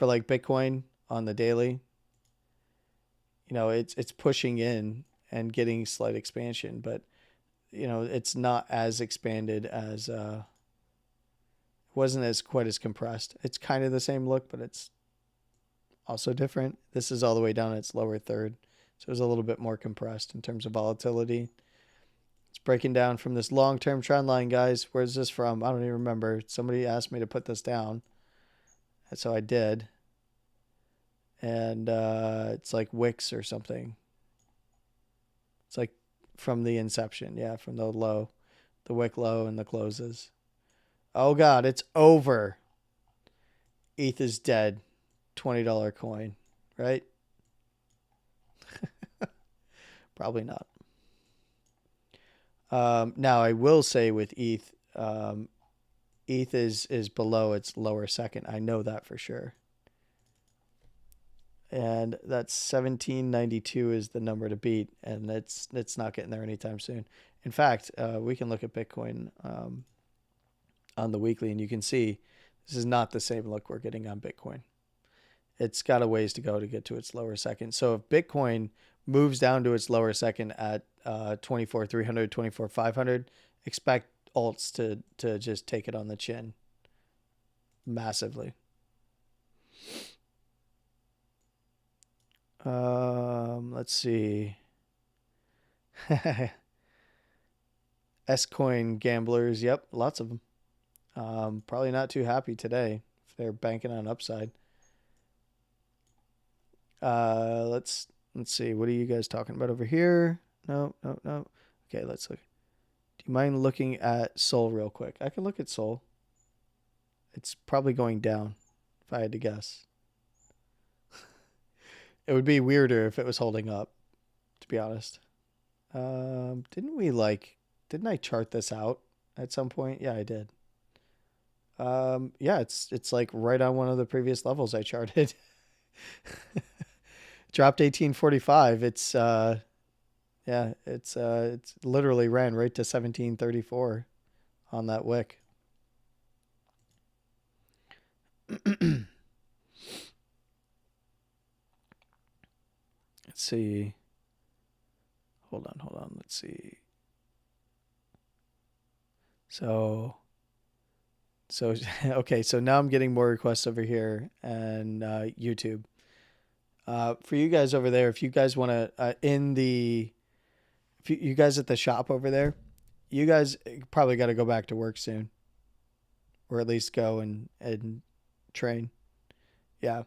like Bitcoin on the daily, it's pushing in and getting slight expansion, but it's not as expanded as wasn't as quite as compressed. It's kind of the same look, but it's also different. This is all the way down in its lower third, so it's a little bit more compressed in terms of volatility. It's breaking down from this long-term trend line, guys. Where's this from? I don't even remember. Somebody asked me to put this down, and so I did. And it's like wicks or something. It's like from the inception, yeah, from the low, the wick low and the closes. Oh God, it's over. ETH is dead. $20 coin, right? Probably not. Now I will say with ETH, ETH is below its lower second. I know that for sure. And that's 1792 is the number to beat, and it's not getting there anytime soon. In fact, we can look at Bitcoin on the weekly, and you can see this is not the same look we're getting on Bitcoin. It's got a ways to go to get to its lower second. So if Bitcoin moves down to its lower second at 24,300, 24,500, expect alts to just take it on the chin massively. Let's see. S-coin gamblers. Yep, lots of them. Probably not too happy today if they're banking on upside. Let's see. What are you guys talking about over here? No. Okay, let's look. Do you mind looking at Sol real quick? I can look at Sol. It's probably going down, if I had to guess. It would be weirder if it was holding up, to be honest. Didn't I chart this out at some point? Yeah, I did. Yeah, it's like right on one of the previous levels I charted. Dropped 1845. It's literally ran right to 1734 on that wick. Let's see. Hold on. Let's see. So okay, so now I'm getting more requests over here and YouTube. For you guys over there, if you guys want to if you guys at the shop over there, you guys probably got to go back to work soon, or at least go and train. Yeah.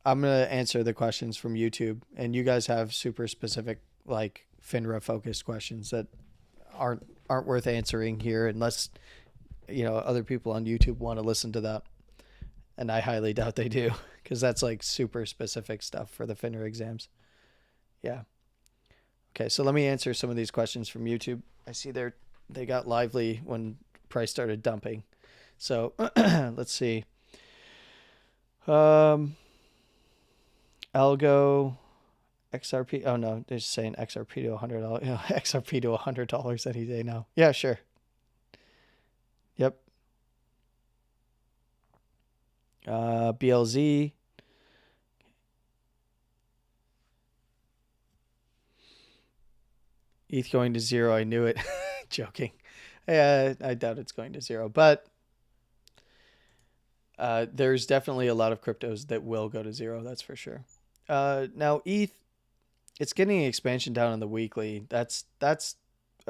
I'm going to answer the questions from YouTube, and you guys have super specific, like FINRA focused questions that aren't worth answering here unless, other people on YouTube want to listen to that. And I highly doubt they do, because that's like super specific stuff for the FINRA exams. Yeah. Okay, so let me answer some of these questions from YouTube. I see they got lively when price started dumping. So let's see. Algo, XRP. Oh no, they're just saying XRP to $100. XRP to $100 any day now. Yeah, sure. Yep. BLZ. ETH going to zero. I knew it. Joking. Yeah, I doubt it's going to zero, but there's definitely a lot of cryptos that will go to zero. That's for sure. Now ETH, it's getting expansion down on the weekly. On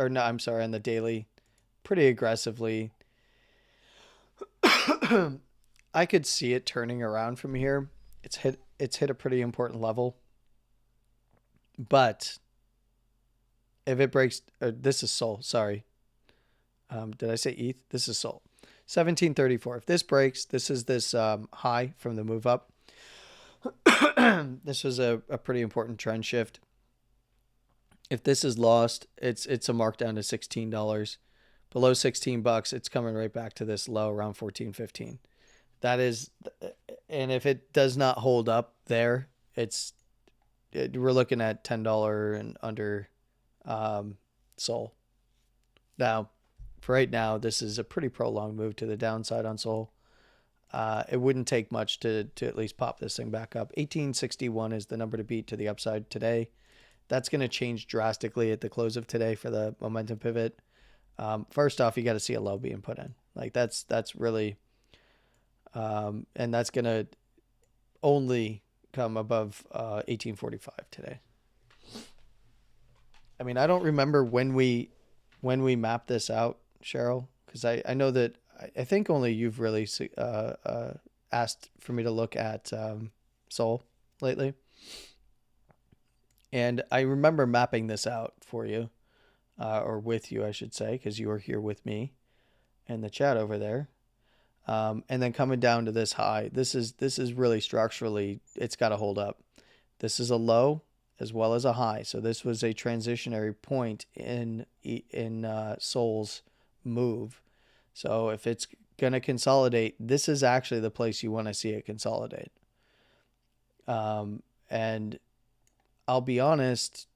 the daily, pretty aggressively. I could see it turning around from here. It's hit a pretty important level. But if it breaks, this is Sol. Sorry. Did I say ETH? This is Sol. 1734. If this breaks, this is this high from the move up. This was a pretty important trend shift. If this is lost, it's a markdown to $16. Below $16, it's coming right back to this low around 14, 15. That is, and if it does not hold up there, we're looking at $10 and under Sol. Now, for right now, this is a pretty prolonged move to the downside on Sol. It wouldn't take much to at least pop this thing back up. 1861 is the number to beat to the upside today. That's going to change drastically at the close of today for the momentum pivot. First off, you got to see a low being put in. Like that's really, and that's going to only come above 1845 today. I mean, I don't remember when we mapped this out, Cheryl, because I know that I think only you've really asked for me to look at Sol lately. And I remember mapping this out for you, or with you, I should say, because you were here with me in the chat over there. And then coming down to this high, this is really structurally, it's got to hold up. This is a low as well as a high. So this was a transitionary point in Sol's move. So if it's going to consolidate, this is actually the place you want to see it consolidate. And I'll be honest,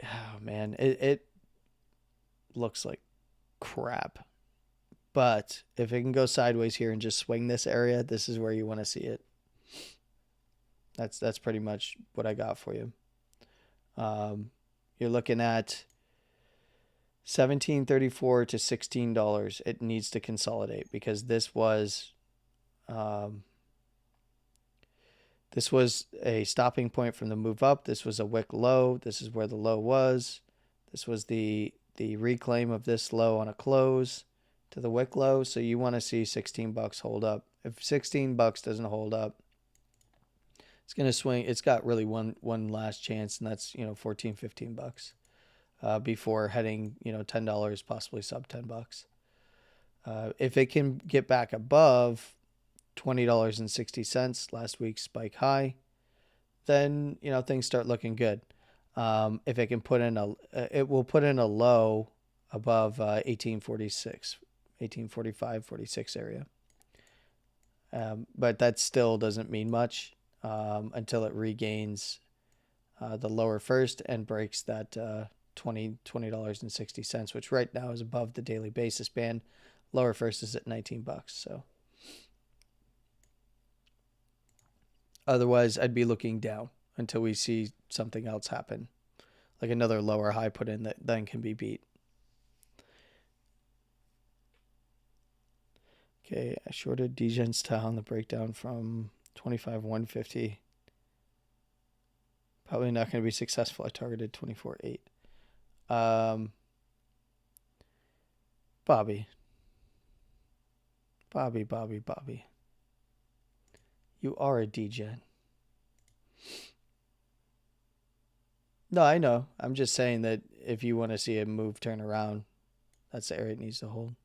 oh man, it looks like crap. But if it can go sideways here and just swing this area, this is where you want to see it. That's pretty much what I got for you. You're looking at $17.34 to $16. It needs to consolidate because this was a stopping point from the move up. This was a wick low. This is where the low was. This was the reclaim of this low on a close to the wick low. So you want to see $16 hold up. If $16 doesn't hold up, it's going to swing. It's got really one last chance, and that's, 14, $15 before heading, $10, possibly sub $10. If it can get back above $20.60, last week's spike high, then things start looking good. If it can put in it will put in a low above 1846, 1845, 46 area. But that still doesn't mean much until it regains the lower first and breaks that $20.60, which right now is above the daily basis band. Lower first is at $19. So otherwise, I'd be looking down until we see something else happen, like another lower high put in that then can be beat. Okay, I shorted DGen style on the breakdown from 25.150. Probably not going to be successful. I targeted 24.8. Bobby. You are a DGen. No, I know. I'm just saying that if you want to see a move turn around, that's the area it needs to hold.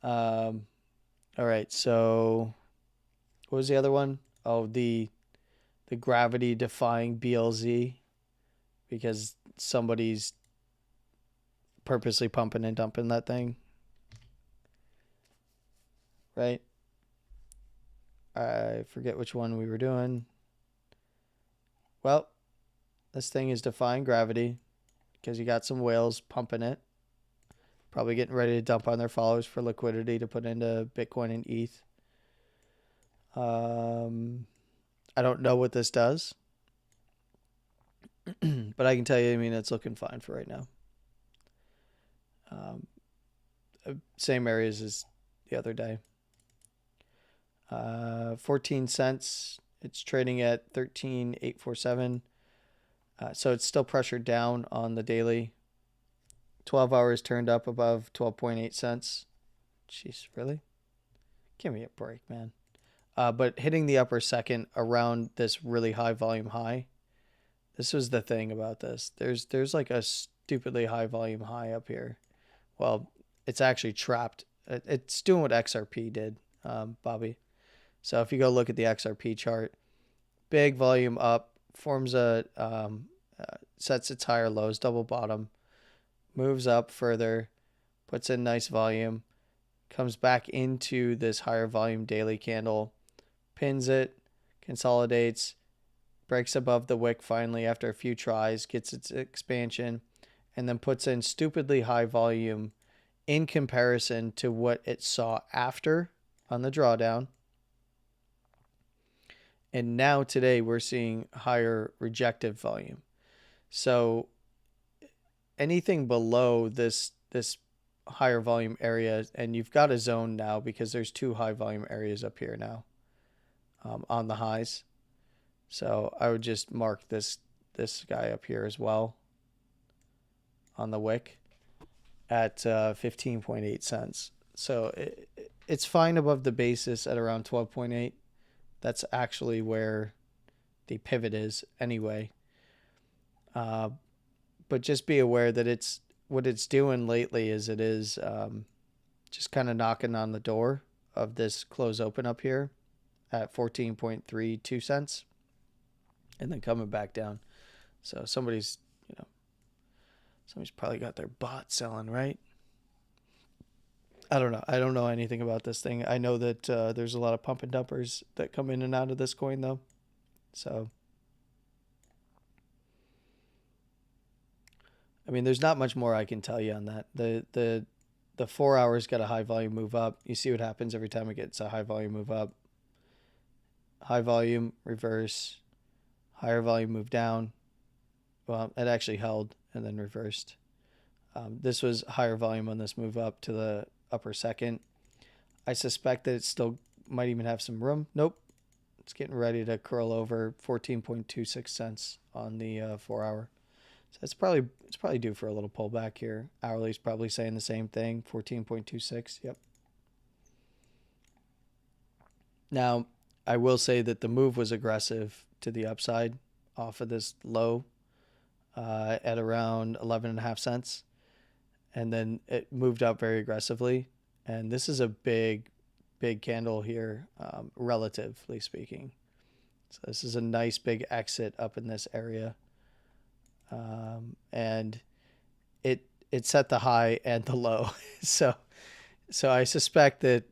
All right, so what was the other one? Oh, the gravity defying BLZ, because somebody's purposely pumping and dumping that thing, right? I forget which one we were doing. Well, this thing is defying gravity because you got some whales pumping it, probably getting ready to dump on their followers for liquidity to put into Bitcoin and ETH. I don't know what this does, but I can tell you, it's looking fine for right now. Same areas as the other day. 14 cents. It's trading at 13,847. So it's still pressured down on the daily. 12 hours turned up above 12.8 cents. Jeez, really? Give me a break, man. But hitting the upper second around this really high volume high. This was the thing about this. There's like a stupidly high volume high up here. Well, it's actually trapped. It's doing what XRP did, Bobby. So if you go look at the XRP chart, big volume up, forms sets its higher lows, double bottom, moves up further, puts in nice volume, comes back into this higher volume daily candle, pins it, consolidates, breaks above the wick finally after a few tries, gets its expansion, and then puts in stupidly high volume in comparison to what it saw after on the drawdown. And now today we're seeing higher rejective volume. So anything below this higher volume area, and you've got a zone now because there's two high volume areas up here now on the highs. So I would just mark this guy up here as well on the wick at 15.8 cents. So it's fine above the basis at around 12.8. That's actually where the pivot is anyway. But just be aware that what it's doing lately is it is just kind of knocking on the door of this close open up here at 14.32 cents and then coming back down. So somebody's probably got their bot selling, right? I don't know. I don't know anything about this thing. I know that there's a lot of pump and dumpers that come in and out of this coin, though. So, there's not much more I can tell you on that. The 4 hours got a high volume move up. You see what happens every time it gets a high volume move up. High volume, reverse, higher volume move down, well, it actually held and then reversed. This was higher volume on this move up to the upper second. I suspect that it still might even have some room. Nope. It's getting ready to curl over 14.26 cents on the 4 hour. So it's probably due for a little pullback here. Hourly's probably saying the same thing, 14.26. Yep. Now, I will say that the move was aggressive to the upside off of this low at around 11.5 cents. And then it moved up very aggressively. And this is a big candle here, relatively speaking. So this is a nice big exit up in this area. And it set the high and the low. So I suspect that,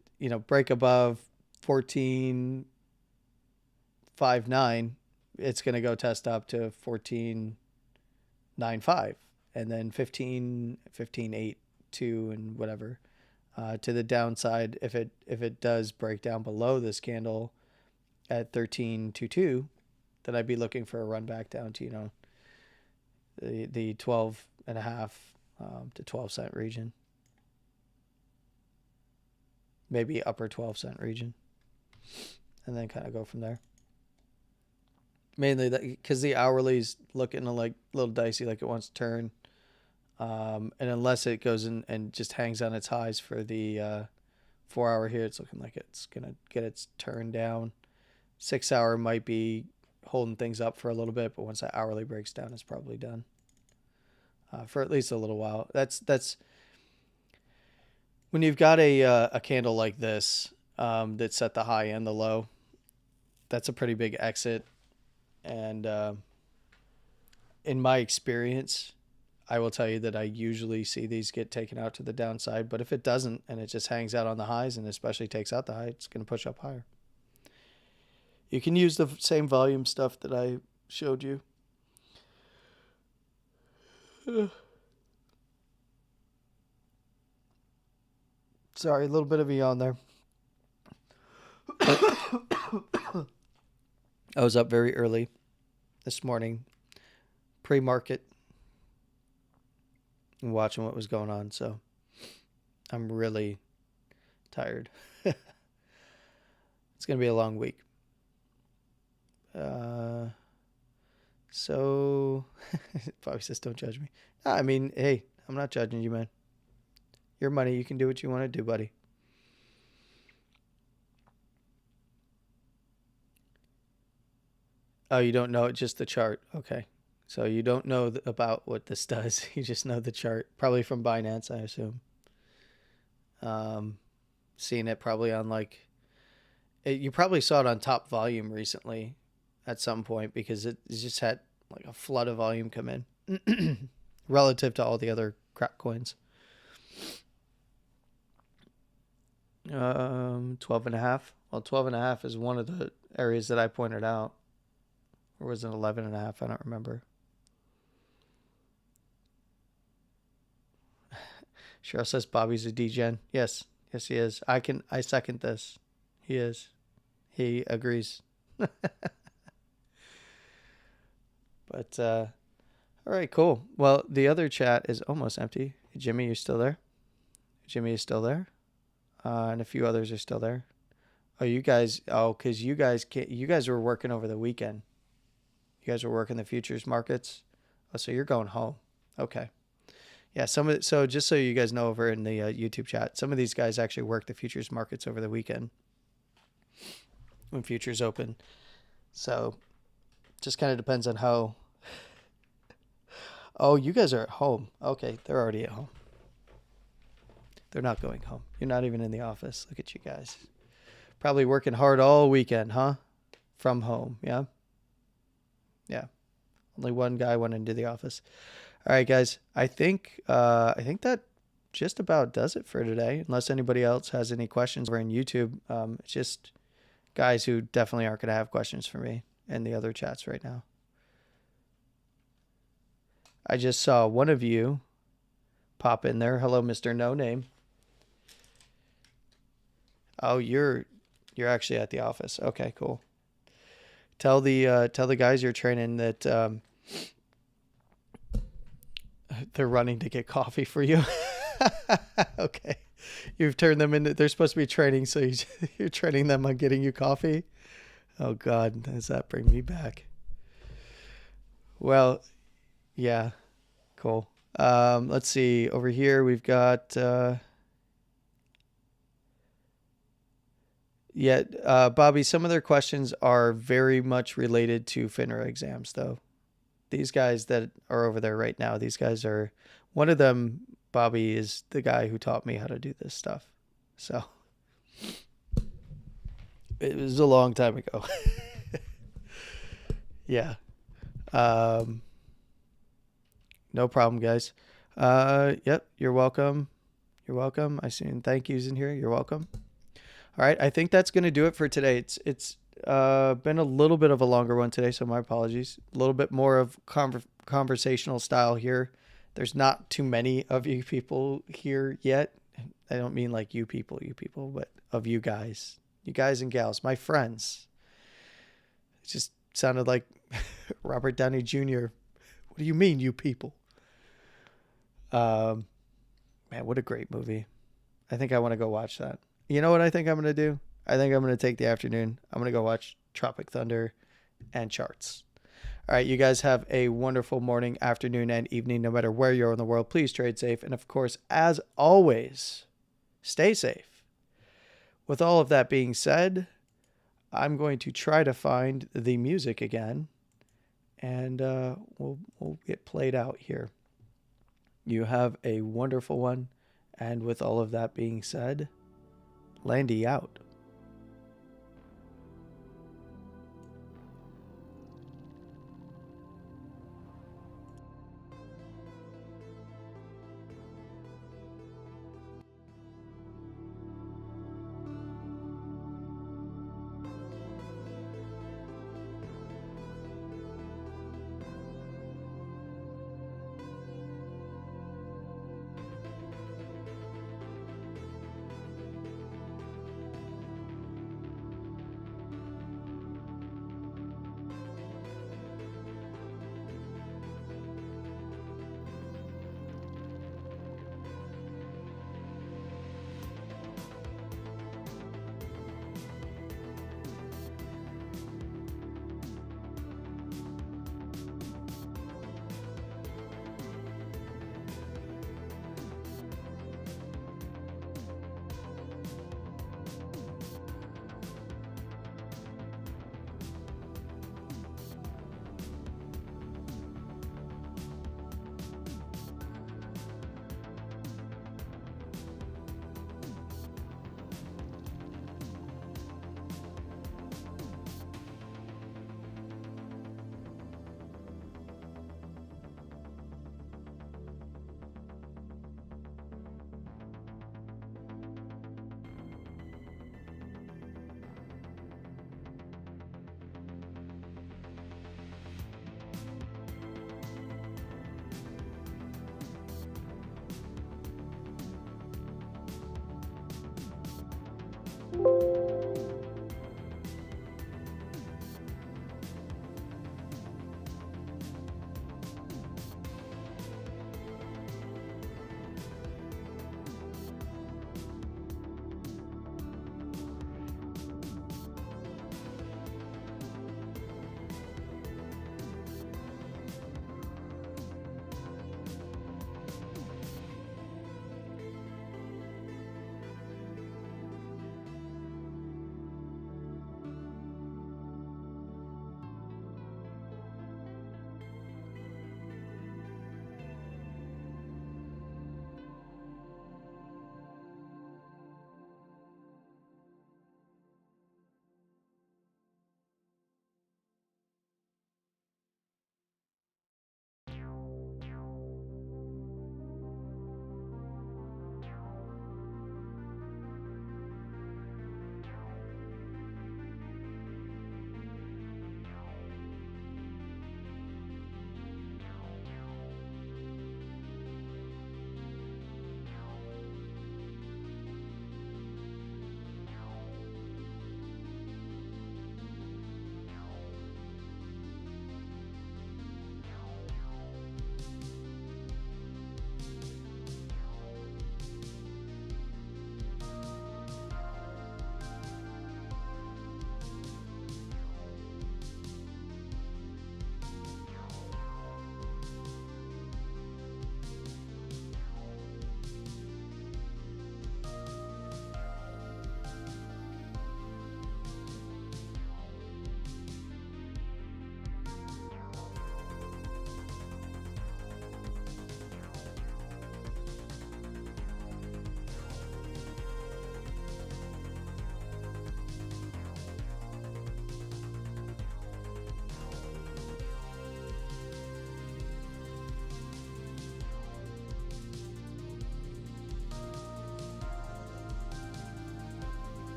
break above 14.59, it's going to go test up to 14.95 and then 15.82 and whatever to the downside. If it does break down below this candle at 13.22, then I'd be looking for a run back down to, the 12.5 to 12 cent region, maybe upper 12 cent region, and then kind of go from there. Mainly because the hourly's looking like a little dicey, like it wants to turn. And unless it goes in and just hangs on its highs for the 4 hour here, it's looking like it's going to get its turn down. 6 hour might be holding things up for a little bit, but once that hourly breaks down, it's probably done for at least a little while. That's when you've got a candle like this that set the high and the low. That's a pretty big exit. And in my experience, I will tell you that I usually see these get taken out to the downside. But if it doesn't and it just hangs out on the highs and especially takes out the high, it's going to push up higher. You can use the same volume stuff that I showed you. Sorry, a little bit of a yawn there. I was up very early this morning, pre-market, and watching what was going on, so I'm really tired. It's going to be a long week. So, Bobby says, don't judge me. No, I mean, hey, I'm not judging you, man. Your money, you can do what you want to do, buddy. Oh, you don't know just the chart. Okay. So you don't know about what this does. You just know the chart. Probably from Binance, I assume. Seeing it probably on you probably saw it on top volume recently at some point because it just had like a flood of volume come in relative to all the other crap coins. 12.5. Well, 12.5 is one of the areas that I pointed out. Or was it 11.5? I don't remember. Cheryl says Bobby's a degen. Yes, he is. I second this. He is. He agrees. But all right, cool. Well, the other chat is almost empty. Jimmy, you're still there? Jimmy is still there. And a few others are still there. Oh, you guys. Oh, because you guys were working over the weekend. You guys were working the futures markets. Oh, so you're going home. Okay. Yeah. So just so you guys know, over in the YouTube chat, some of these guys actually work the futures markets over the weekend when futures open. So just kind of depends on how. Oh, you guys are at home. Okay. They're already at home. They're not going home. You're not even in the office. Look at you guys. Probably working hard all weekend, huh? From home. Yeah. Yeah. Only one guy went into the office. All right, guys. I think that just about does it for today. Unless anybody else has any questions over in YouTube. It's just guys who definitely aren't going to have questions for me in the other chats right now. I just saw one of you pop in there. Hello, Mr. No Name. Oh, you're actually at the office. Okay, cool. Tell the guys you're training that They're running to get coffee for you. Okay. You've turned them into, they're supposed to be training, so you're training them on getting you coffee. Oh God, does that bring me back? Well, yeah, cool. Let's see. Over here we've got Bobby, some of their questions are very much related to FINRA exams, though. These guys that are over there right now, these guys are, one of them, Bobby, is the guy who taught me how to do this stuff. So it was a long time ago. Yeah. No problem, guys. Yep, you're welcome. You're welcome. I see thank yous in here. You're welcome. All right, I think that's going to do it for today. It's been a little bit of a longer one today, so my apologies. A little bit more of conversational style here. There's not too many of you people here yet. I don't mean like you people, but of you guys and gals, my friends. It just sounded like Robert Downey Jr. What do you mean, you people? Man, what a great movie. I think I want to go watch that. You know what I think I'm going to do? I think I'm going to take the afternoon. I'm going to go watch Tropic Thunder and Charts. All right, you guys have a wonderful morning, afternoon, and evening, no matter where you are in the world. Please trade safe. And of course, as always, stay safe. With all of that being said, I'm going to try to find the music again, and we'll get played out here. You have a wonderful one. And with all of that being said, Landy out.